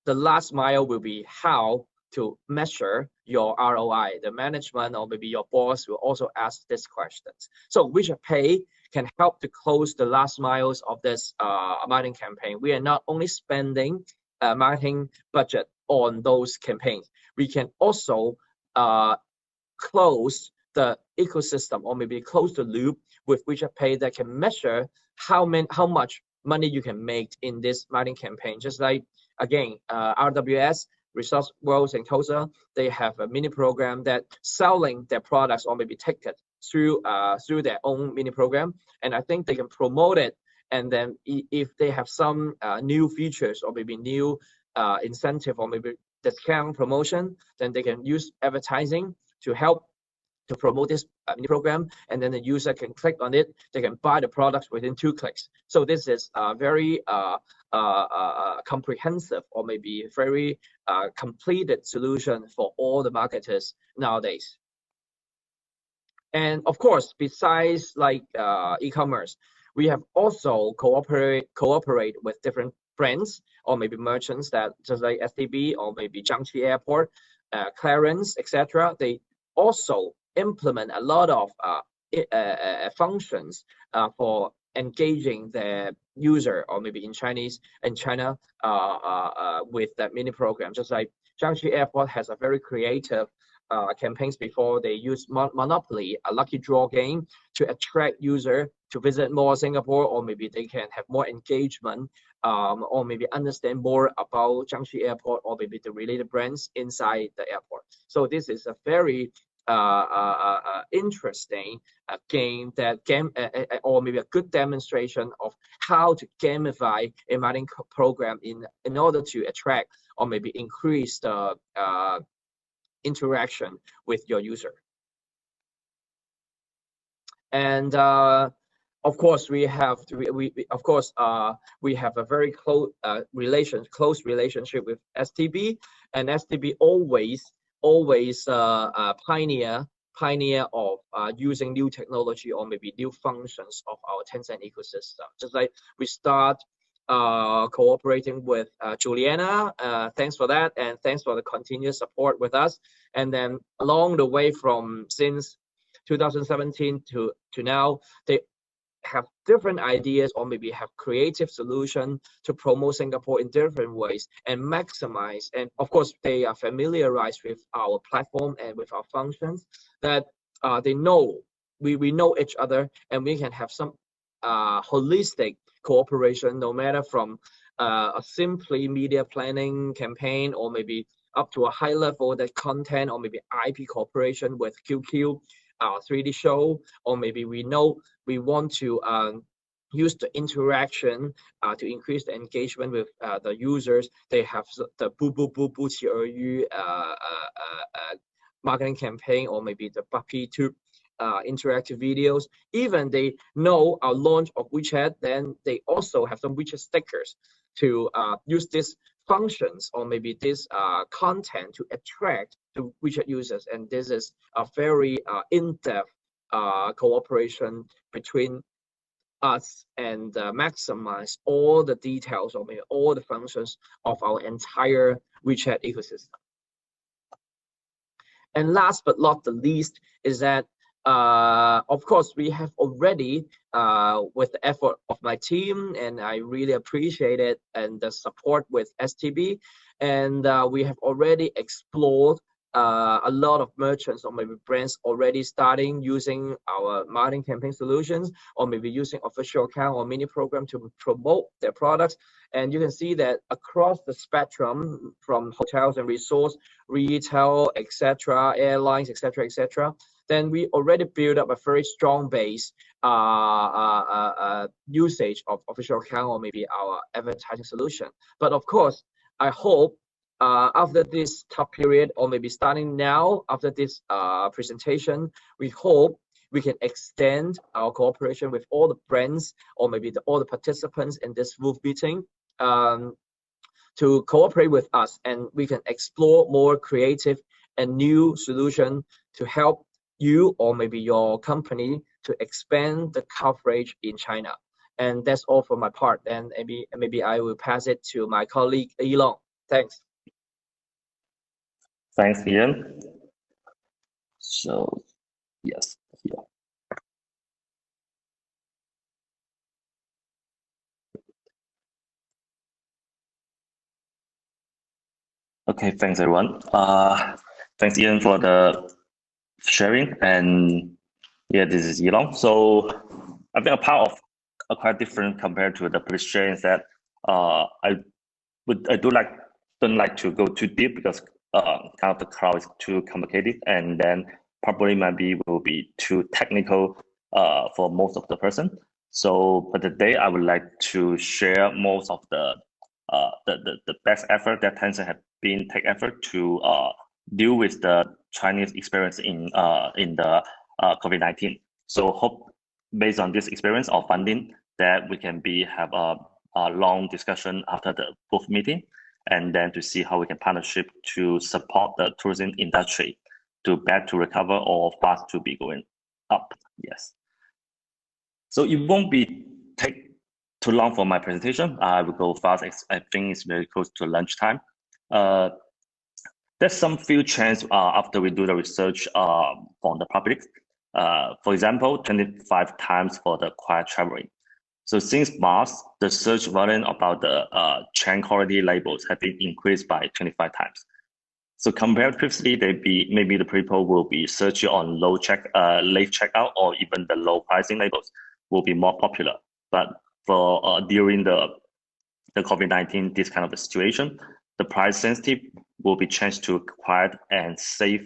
the last mile will be how to measure your ROI. The management or maybe your boss will also ask these questions. So WeChat Pay can help to close the last miles of this marketing campaign. We are not only spending marketing budget on those campaigns, we can also close the ecosystem or maybe close the loop with WeChat Pay that can measure how much money you can make in this marketing campaign. Just like, again, RWS, Resource World and Sentosa, they have a mini program that selling their products or maybe tickets through their own mini program, and I think they can promote it. And then if they have some new features or maybe new incentive or maybe discount promotion, then they can use advertising to help to promote this mini program, and then the user can click on it. They can buy the products within 2 clicks. So this is a very comprehensive or maybe very completed solution for all the marketers nowadays. And of course, besides like e-commerce, we have also cooperate with different brands or maybe merchants that just like STB or maybe Jiangxi Airport, Clarence, etc. They also implement a lot of functions for engaging the user or maybe in China with that mini program. Just like Jiangxi Airport has a very creative campaigns before. They use Monopoly, a lucky draw game, to attract user to visit more Singapore, or maybe they can have more engagement or maybe understand more about Jiangxi Airport or maybe the related brands inside the airport. So this is a very interesting game or maybe a good demonstration of how to gamify a marketing program in order to attract or maybe increase the interaction with your user. And of course, we have a very close relationship with STB, and STB always pioneer of using new technology or maybe new functions of our Tencent ecosystem. Just like we start cooperating with Juliana, thanks for that, and thanks for the continuous support with us. And then along the way from since 2017 to now, they have different ideas or maybe have creative solution to promote Singapore in different ways and maximize. And of course, they are familiarized with our platform and with our functions that they know we know each other, and we can have some holistic cooperation, no matter from a simply media planning campaign or maybe up to a high level that content or maybe IP cooperation with QQ, 3D show, or maybe we want to use the interaction to increase the engagement with the users. They have the Boo Boo Boo Boo Qi Er Yu marketing campaign, or maybe the Puppy Tube interactive videos. Even they know our launch of WeChat, then they also have some WeChat stickers to use these functions or maybe this content to attract the WeChat users. And this is a very in-depth cooperation between us and maximize all the details or maybe all the functions of our entire WeChat ecosystem. And last but not the least is that of course, we have already, with the effort of my team, and I really appreciate it, and the support with STB, and we have already explored a lot of merchants or maybe brands already starting using our marketing campaign solutions, or maybe using official account or mini program to promote their products. And you can see that across the spectrum, from hotels and resorts, retail, etc., airlines, etc., then we already built up a very strong base usage of official account or maybe our advertising solution. But of course, I hope after this tough period, or maybe starting now after this presentation, we hope we can extend our cooperation with all the brands or maybe all the participants in this Wolf meeting to cooperate with us, and we can explore more creative and new solution to help you or maybe your company to expand the coverage in China. And that's all for my part. And maybe I will pass it to my colleague Elon. Thanks. Thanks, Ian. So, yes, here. Okay, thanks everyone. Thanks Ian for the sharing, and yeah, this is Elon. So I've been a part of a quite different compared to the previous sharing that I don't like to go too deep because kind of the crowd is too complicated, and then probably maybe will be too technical for most of the person. So but today I would like to share most of the best effort that Tencent have been take effort to deal with the Chinese experience in the COVID-19. So hope based on this experience of funding that we can have a long discussion after the both meeting, and then to see how we can partnership to support the tourism industry to back to recover or fast to be going up. Yes. So it won't be take too long for my presentation. I will go fast. I think it's very close to lunchtime. There's some few changes after we do the research from the public. For example, 25 times for the quiet traveling. So since March, the search volume about the chain quality labels have been increased by 25 times. So compared previously, maybe the people will be searching on late checkout or even the low pricing labels will be more popular. But for during the COVID-19, this kind of a situation, the price sensitive will be changed to quiet and safe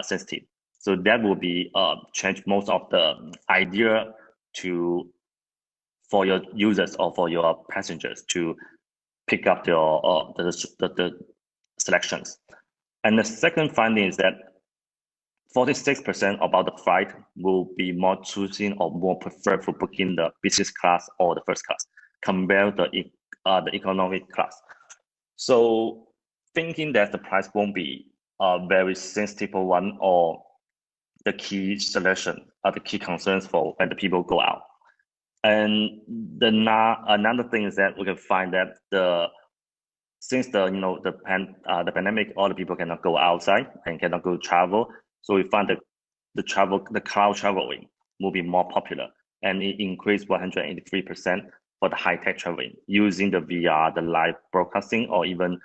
sensitive. So that will be change most of the idea for your users or for your passengers to pick up your the selections. And the second finding is that 46% about the flight will be more choosing or more preferred for booking the business class or the first class compared to the economic class. So thinking that the price won't be a very sensitive one or the key selection are the key concerns for when the people go out. And another thing is that we can find that since the pandemic, all the people cannot go outside and cannot go travel. So we find that the cloud traveling will be more popular, and it increased 183% for the high-tech traveling using the VR, the live broadcasting, or even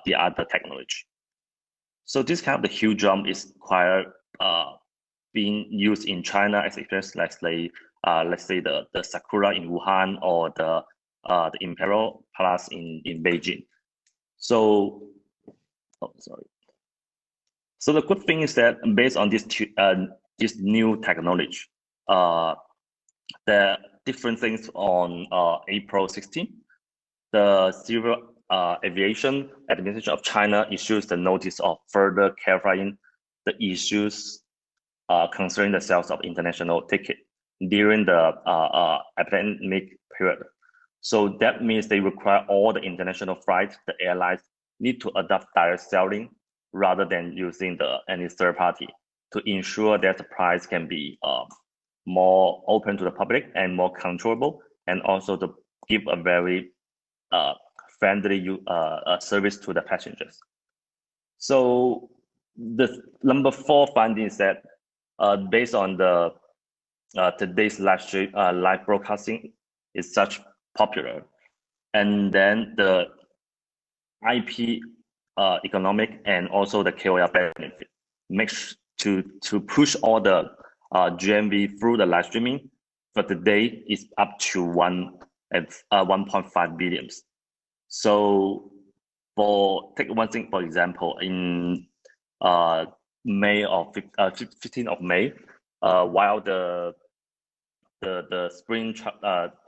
the other technology. So this kind of the huge jump is quite being used in China as experience, let's say the Sakura in Wuhan or the Imperial Palace in Beijing. So, So the good thing is that based on this new technology, the different things on April 16, the Civil Aviation Administration of China issues the notice of further clarifying the issues concerning the sales of international tickets during the epidemic period. So that means they require all the international flights, the airlines need to adopt direct selling rather than using any third party to ensure that the price can be more open to the public and more controllable, and also to give a very friendly service to the passengers. So the number 4 finding is that based on the today's live broadcasting is such popular, and then the IP economic and also the KOL benefit makes to push all the GMV through the live streaming. For today is up to 1.5 billion. So take one thing for example, in May of 15th of May, while the spring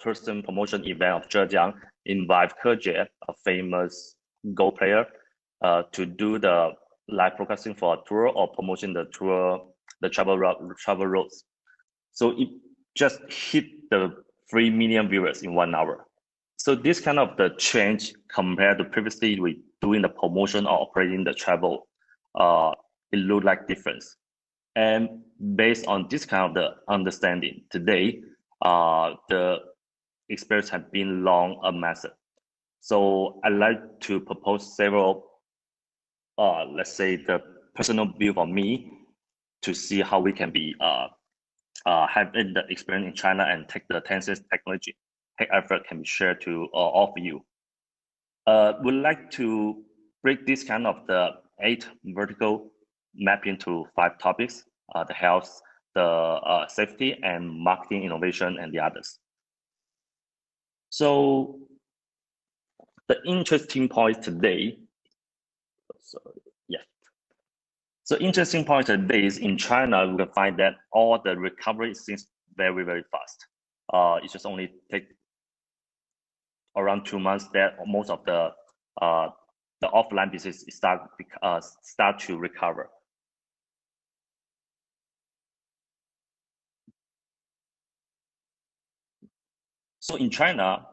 tourism promotion event of Zhejiang invite Ke Jie, a famous Go player, to do the live broadcasting for a tour or promotion the travel routes. So it just hit the 3 million viewers in 1 hour. So this kind of the change compared to previously we doing the promotion or operating the travel it look like difference. And based on this kind of the understanding today, the experience has been long a method. So I'd like to propose several, let's say the personal view for me to see how we can be having the experience in China and take the Tencent technology, take effort can be shared to all of you. Would like to break this kind of the 8 vertical map into 5 topics, the health, the safety, and marketing innovation, and the others. So the interesting point today, so interesting point today is in China, we can find that all the recovery seems very, very fast. It just only take around 2 months that most of the offline business start to recover. So in China,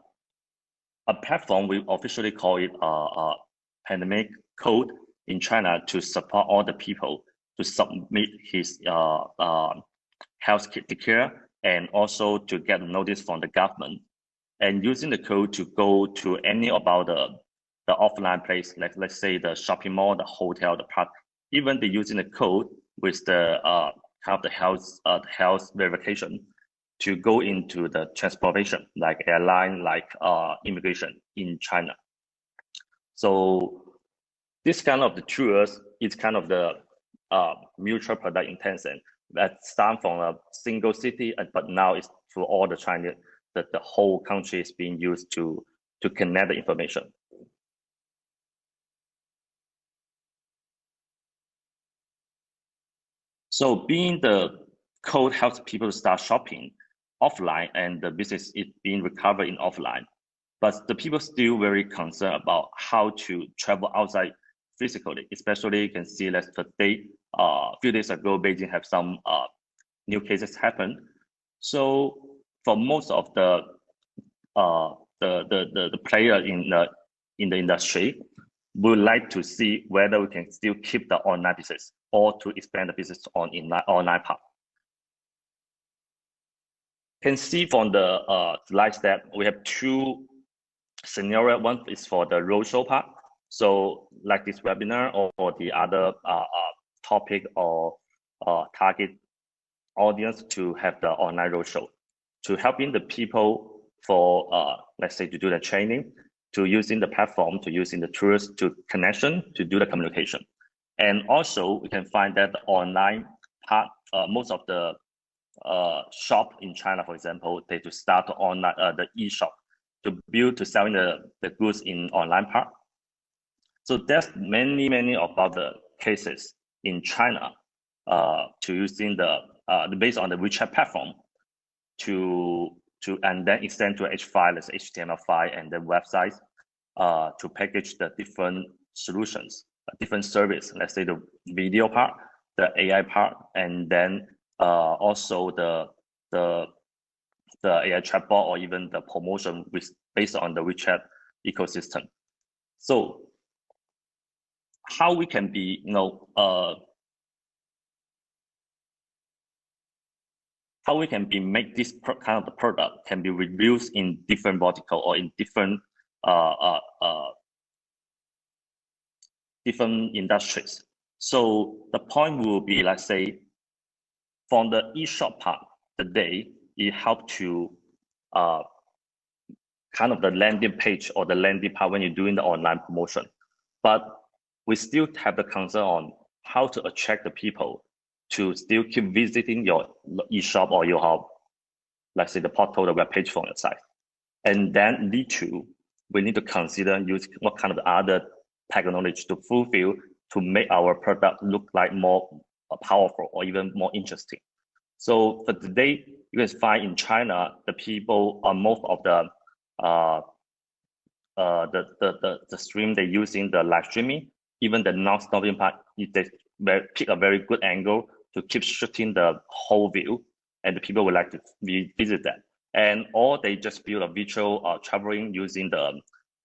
a platform, we officially call it a pandemic code in China to support all the people to submit his health care and also to get notice from the government, and using the code to go to any about the offline place, like let's say the shopping mall, the hotel, the park. Even they using the code with the kind of the health verification to go into the transportation, like airline, like immigration in China. So this kind of the tools is kind of the mutual product in Tencent that start from a single city, but now it's for all the China, that the whole country is being used to connect the information. So being the code helps people to start shopping offline, and the business is being recovered in offline, but the people still very concerned about how to travel outside physically. Especially you can see that today, a few days ago, Beijing have some new cases happen. So for most of the player in the industry, we would like to see whether we can still keep the online business or to expand the business on online part. Can see from the slides that we have 2 scenarios. One is for the roadshow part. So like this webinar or the other topic or target audience to have the online roadshow, to helping the people for let's say to do the training, to using the platform, to using the tools, to connection, to do the communication. And also we can find that the online part, most of the shop in China, for example, they to start online the e-shop to build to selling the goods in online part. So there's many about the cases in China to using the based on the WeChat platform to and then extend to H5, let's say HTML5, and then websites to package the different solutions, different service. Let's say the video part, the AI part, and then also the AI chatbot or even the promotion based on the WeChat ecosystem. So how we can be, how we can be make this kind of the product can be reduced in different vertical or in different different industries. So the point will be, let's say, from the e-shop part today, it helped to kind of the landing page or the landing part when you're doing the online promotion. But we still have the concern on how to attract the people to still keep visiting your e-shop or your, let's say, the portal, the web page from your site. And then we need to consider use what kind of other technology to fulfill to make our product look like more powerful or even more interesting. So for today, you can find in China, the people are most of the stream they use in the live streaming, even the non-stopping part, they pick a very good angle to keep shooting the whole view, and the people would like to visit that. And or they just build a virtual traveling using the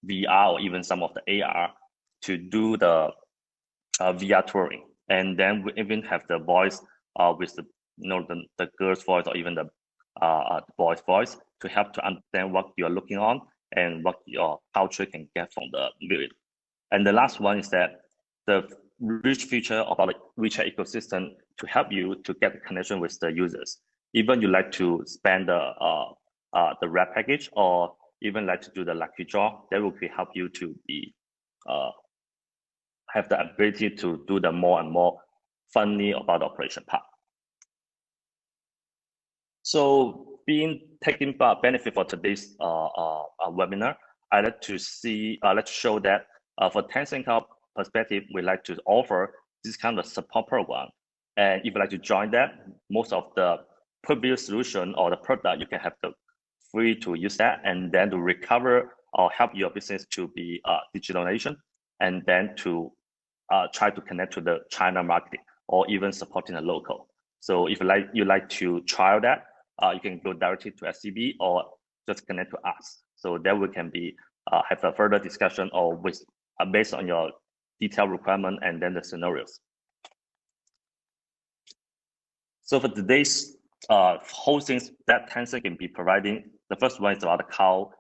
VR or even some of the AR to do the VR touring. And then we even have the voice with the girl's voice or even the boy's voice to help to understand what you're looking on and what your culture can get from the video. And the last one is that the rich feature of our WeChat ecosystem to help you to get the connection with the users. Even you like to spend the red package or even like to do the lucky draw, that will help you to be have the ability to do the more and more funny about the operation part. So taking benefit for today's webinar, I like to show that for Tencent Cloud perspective, we like to offer this kind of support program. And if you like to join that, most of the previous solution or the product, you can have the free to use that and then to recover or help your business to be digital nation and then to try to connect to the China market or even supporting the local. So if you like to trial that, you can go directly to SCB or just connect to us. So that we can be have a further discussion or with based on your detailed requirement and then the scenarios. So for today's hostings that Tencent can be providing, the first one is about the cloud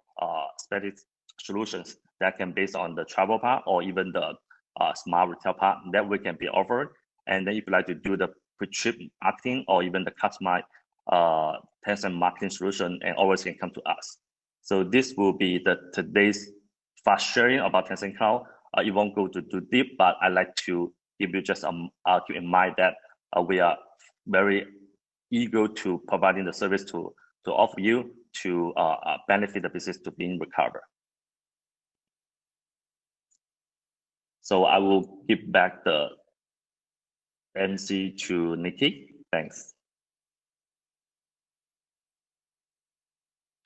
specific solutions that can based on the travel part or even the smart retail part that we can be offered. And then if you like to do the pre-trip marketing or even the customized Tencent marketing solution, and always can come to us. So this will be today's fast sharing about Tencent Cloud. It won't go too deep, but I like to give you just keep in mind that we are very eager to providing the service to offer you to benefit the business to being recovered. So I will give back the MC to Nikki. Thanks.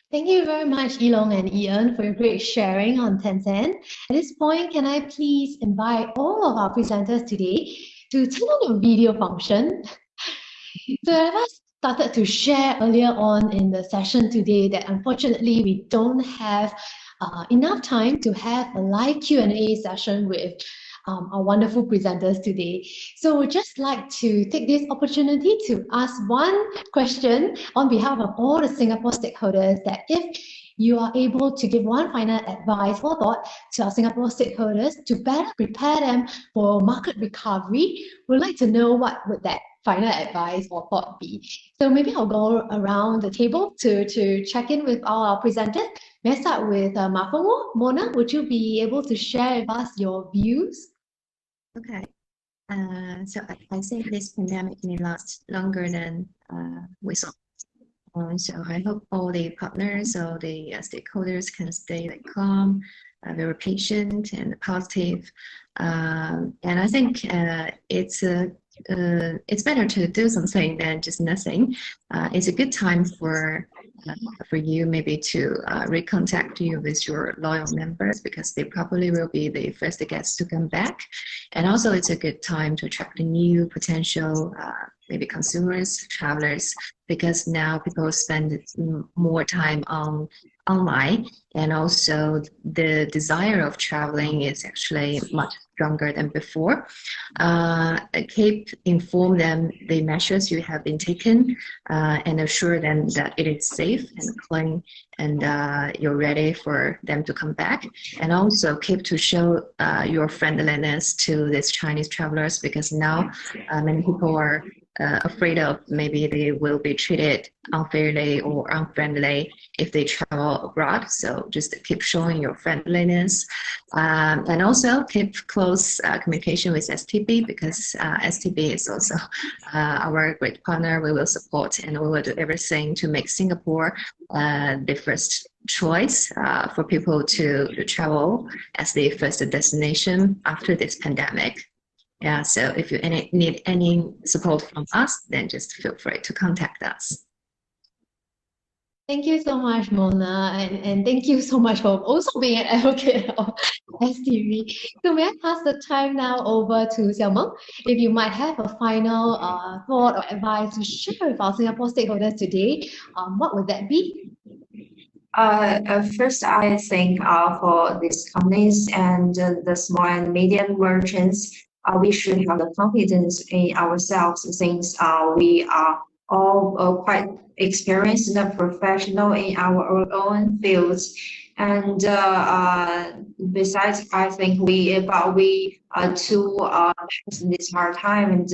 Thank you very much, Ilong and Ian, for your great sharing on Tencent. At this point, can I please invite all of our presenters today to turn on your video function? So I started to share earlier on in the session today that unfortunately we don't have enough time to have a live Q&A session with our wonderful presenters today. So we'd just like to take this opportunity to ask one question on behalf of all the Singapore stakeholders, that if you are able to give one final advice or thought to our Singapore stakeholders to better prepare them for market recovery, we'd like to know what would that final advice or thought be. So maybe I'll go around the table to check in with all our presenters. May I start with MaFengWo? Mona, would you be able to share with us your views? Okay. So I think this pandemic may last longer than we thought. So I hope all the partners or the stakeholders can stay calm, very patient and positive. And I think it's better to do something than just nothing. It's a good time for you maybe to recontact you with your loyal members, because they probably will be the first guests to come back. And also it's a good time to attract the new potential maybe consumers, travelers, because now people spend more time online, and also the desire of traveling is actually much stronger than before. Inform them the measures you have been taken and assure them that it is safe and clean, and you're ready for them to come back. And also keep to show your friendliness to these Chinese travelers, because now many people are afraid of maybe they will be treated unfairly or unfriendly if they travel abroad. So just keep showing your friendliness, and also keep close communication with STB, because STB is also our great partner. We will support and we will do everything to make Singapore the first choice for people to travel as the first destination after this pandemic. Yeah, so if you need any support from us, then just feel free to contact us. Thank you so much, Mona, and thank you so much for also being an advocate of STV. So may I pass the time now over to Xiao Meng, if you might have a final thought or advice to share with our Singapore stakeholders today, what would that be? First, I think for these companies and the small and medium merchants, we should have the confidence in ourselves since we are all quite experienced and professional in our own fields. And besides, I think we to this hard time and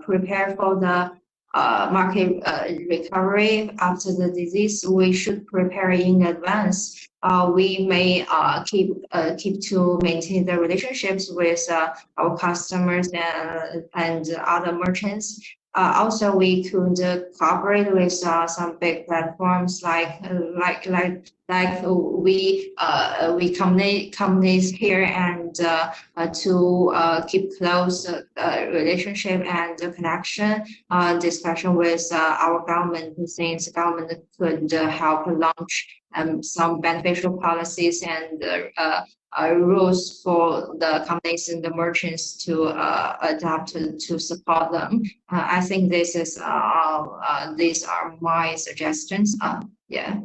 prepare for the market recovery after the disease, we should prepare in advance. We may keep to maintain the relationships with our customers and other merchants. Also, we could cooperate with some big platforms like we companies here and to keep close relationship and connection discussion with our government, since government could help launch some beneficial policies and rules for the companies and the merchants to adopt to support them. I think this is these are my suggestions. Yeah.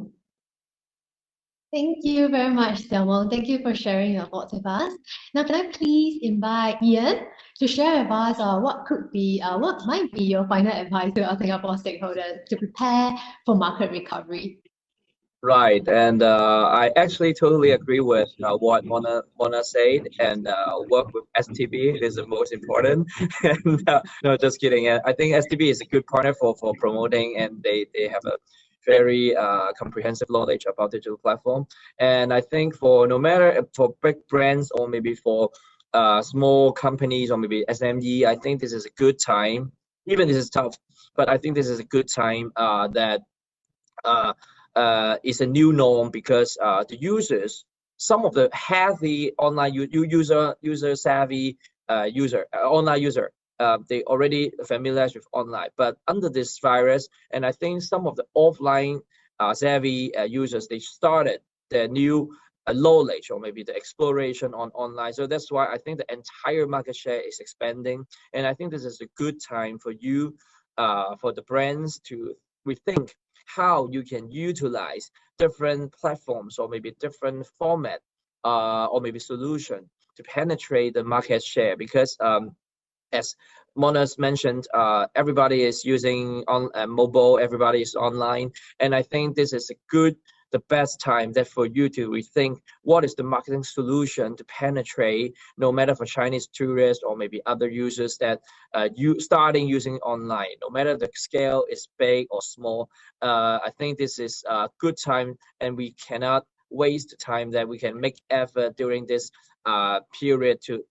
Thank you very much, Xiaomeng. Thank you for sharing your thoughts with us. Now, can I please invite Ian to share with us what might be your final advice to our Singapore stakeholders to prepare for market recovery? Right, and I actually totally agree with what Mona said, and work with STB is the most important. And no, just kidding. I think STB is a good partner for promoting, and they have a very comprehensive knowledge about digital platform. And I think for no matter for big brands or maybe for small companies or maybe SME, I think this is a good time. Even this is tough, but I think this is a good time that is a new norm, because the users, some of the heavy online user savvy online user, they already familiar with online, but under this virus, and I think some of the offline savvy users, they started their new knowledge or maybe the exploration on online. So that's why I think the entire market share is expanding, and I think this is a good time for you, for the brands to rethink how you can utilize different platforms or maybe different format or maybe solution to penetrate the market share, because as Mona's mentioned, everybody is using on mobile, everybody is online, and I think this is the best time that for you to rethink what is the marketing solution to penetrate, no matter for Chinese tourists or maybe other users that you starting using online, no matter the scale is big or small. I think this is a good time, and we cannot waste the time that we can make effort during this period to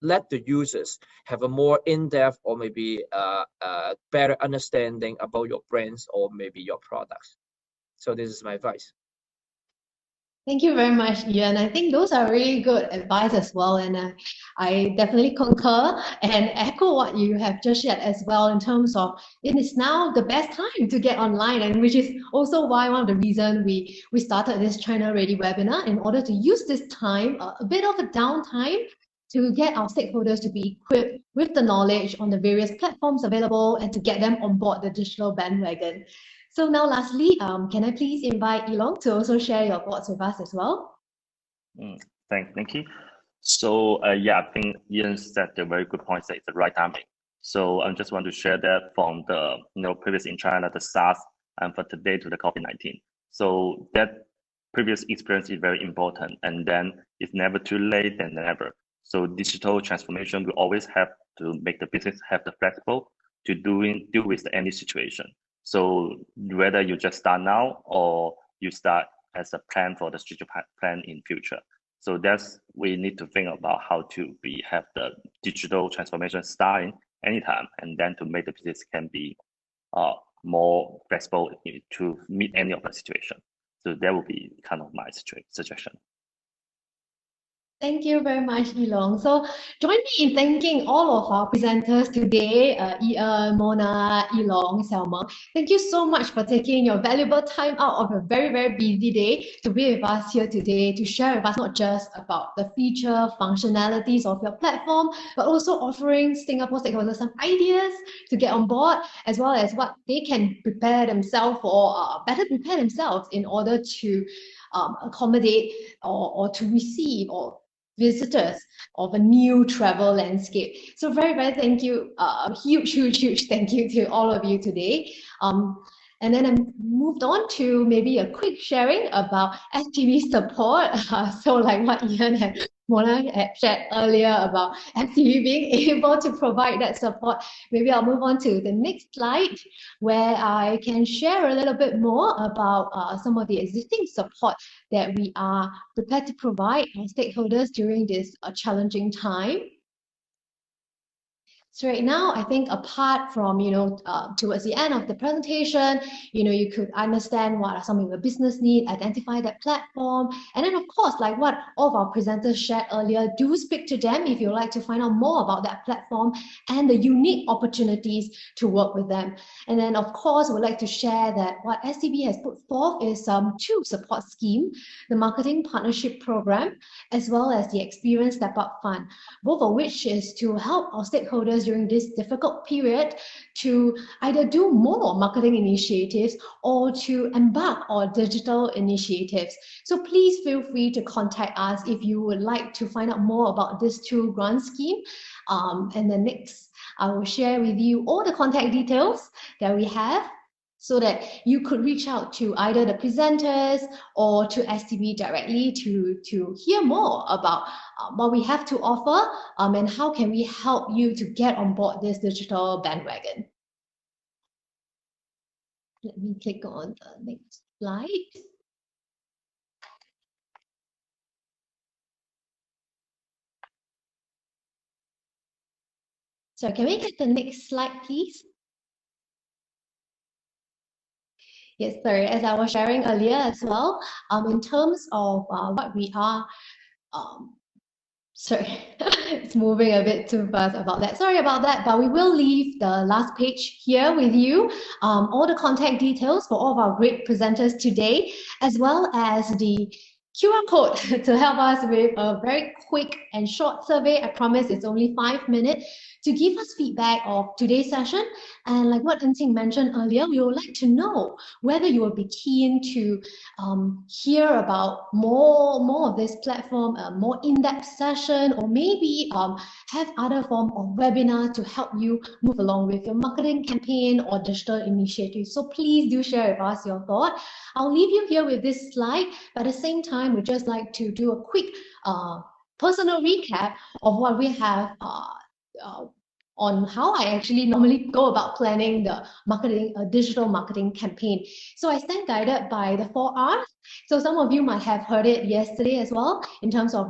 let the users have a more in-depth or maybe better understanding about your brands or maybe your products. So this is my advice. Thank you very much, Ian. I think those are really good advice as well, and I definitely concur and echo what you have just shared as well, in terms of it is now the best time to get online, and which is also why one of the reasons we started this China Ready webinar, in order to use this time, a bit of a downtime, to get our stakeholders to be equipped with the knowledge on the various platforms available and to get them on board the digital bandwagon. So now lastly, can I please invite Ilong to also share your thoughts with us as well? Thanks, Nikki. So yeah, I think Ian said a very good point, that it's the right timing. So I just want to share that from the previous in China, the SARS, and for today to the COVID-19. So that previous experience is very important, and then it's never too late than never. So digital transformation will always have to make the business have the flexible to deal with any situation. So whether you just start now or you start as a plan for the strategic plan in future. So that's, we need to think about how to have the digital transformation starting anytime, and then to make the business can be more flexible to meet any of the situation. So that will be kind of my suggestion. Thank you very much, Ilong. So join me in thanking all of our presenters today, Ian, Mona, Ilong, Xiaomeng. Thank you so much for taking your valuable time out of a very, very busy day to be with us here today, to share with us not just about the feature, functionalities of your platform, but also offering Singapore stakeholders some ideas to get on board, as well as what they can prepare themselves for, better prepare themselves in order to accommodate or to receive or visitors of a new travel landscape. So very, very thank you. Huge thank you to all of you today. And then I moved on to maybe a quick sharing about STV support. So like what Ian and Mona had shared earlier about STV being able to provide that support. Maybe I'll move on to the next slide where I can share a little bit more about some of the existing support that we are prepared to provide our stakeholders during this challenging time. So right now, I think apart from, towards the end of the presentation, you could understand what are some of your business needs, identify that platform. And then of course, like what all of our presenters shared earlier, do speak to them if you'd like to find out more about that platform and the unique opportunities to work with them. And then of course, we'd like to share that what STB has put forth is two support schemes, the Marketing Partnership Program, as well as the Experience Step Up Fund, both of which is to help our stakeholders during this difficult period to either do more marketing initiatives or to embark on digital initiatives. So please feel free to contact us if you would like to find out more about this two grant scheme. And then next, I will share with you all the contact details that we have, so that you could reach out to either the presenters or to STB directly to hear more about what we have to offer and how can we help you to get on board this digital bandwagon. Let me click on the next slide. So can we get the next slide, please? Yes, sorry, as I was sharing earlier as well, in terms of what we are, sorry, it's moving a bit too fast about that. Sorry about that, but we will leave the last page here with you, all the contact details for all of our great presenters today, as well as the QR code to help us with a very quick and short survey. I promise it's only 5 minutes to give us feedback of today's session. And like what Enting mentioned earlier, we would like to know whether you would be keen to hear about more of this platform, a more in-depth session, or maybe have other form of webinar to help you move along with your marketing campaign or digital initiative. So please do share with us your thought. I'll leave you here with this slide, but at the same time, we'd just like to do a quick personal recap of what we have on how I actually normally go about planning the marketing, digital marketing campaign. So I stand guided by the 4 R's. So some of you might have heard it yesterday as well, in terms of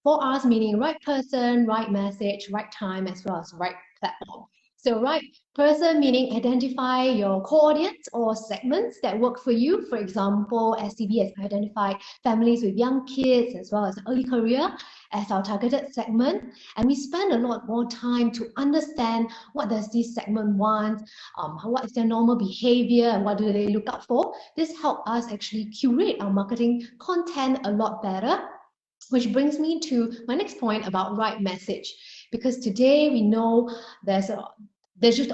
4 R's meaning right person, right message, right time, as well as right platform. So right person meaning identify your core audience or segments that work for you. For example, STB has identified families with young kids as well as early career as our targeted segment. And we spend a lot more time to understand what does this segment want, what is their normal behavior, and what do they look out for. This helps us actually curate our marketing content a lot better, which brings me to my next point about right message. Because today we know there's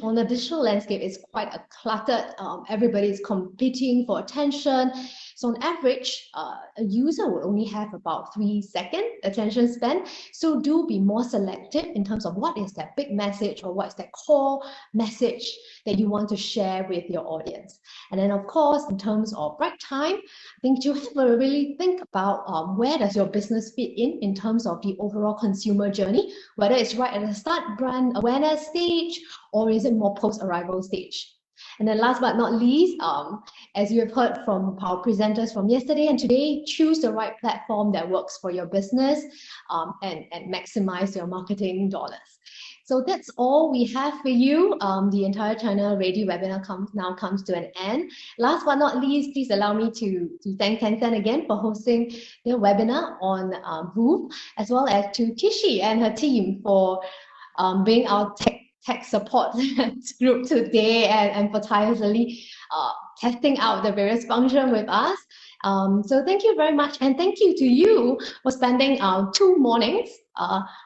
on the digital landscape is quite a cluttered, everybody is competing for attention. So on average, a user will only have about 3 seconds attention span. So do be more selective in terms of what is that big message or what is that core message that you want to share with your audience. And then of course, in terms of right time, I think you have to really think about where does your business fit in terms of the overall consumer journey, whether it's right at the start brand awareness stage, or is it more post-arrival stage? And then last but not least, as you have heard from our presenters from yesterday and today, choose the right platform that works for your business and maximize your marketing dollars. So that's all we have for you. The entire China Ready webinar now comes to an end. Last but not least, please allow me to thank Tencent again for hosting the webinar on Zoom, as well as to Tishi and her team for being our tech support group today and for tirelessly testing out the various functions with us. So thank you very much, and thank you to you for spending 2 mornings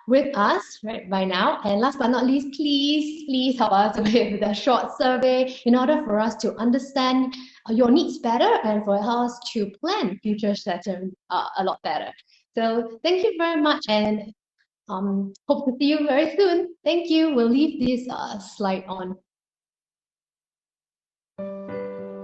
with us right now. And last but not least, please help us with the short survey in order for us to understand your needs better and for us to plan future sessions a lot better. So thank you very much, and hope to see you very soon. Thank you. We'll leave this slide on.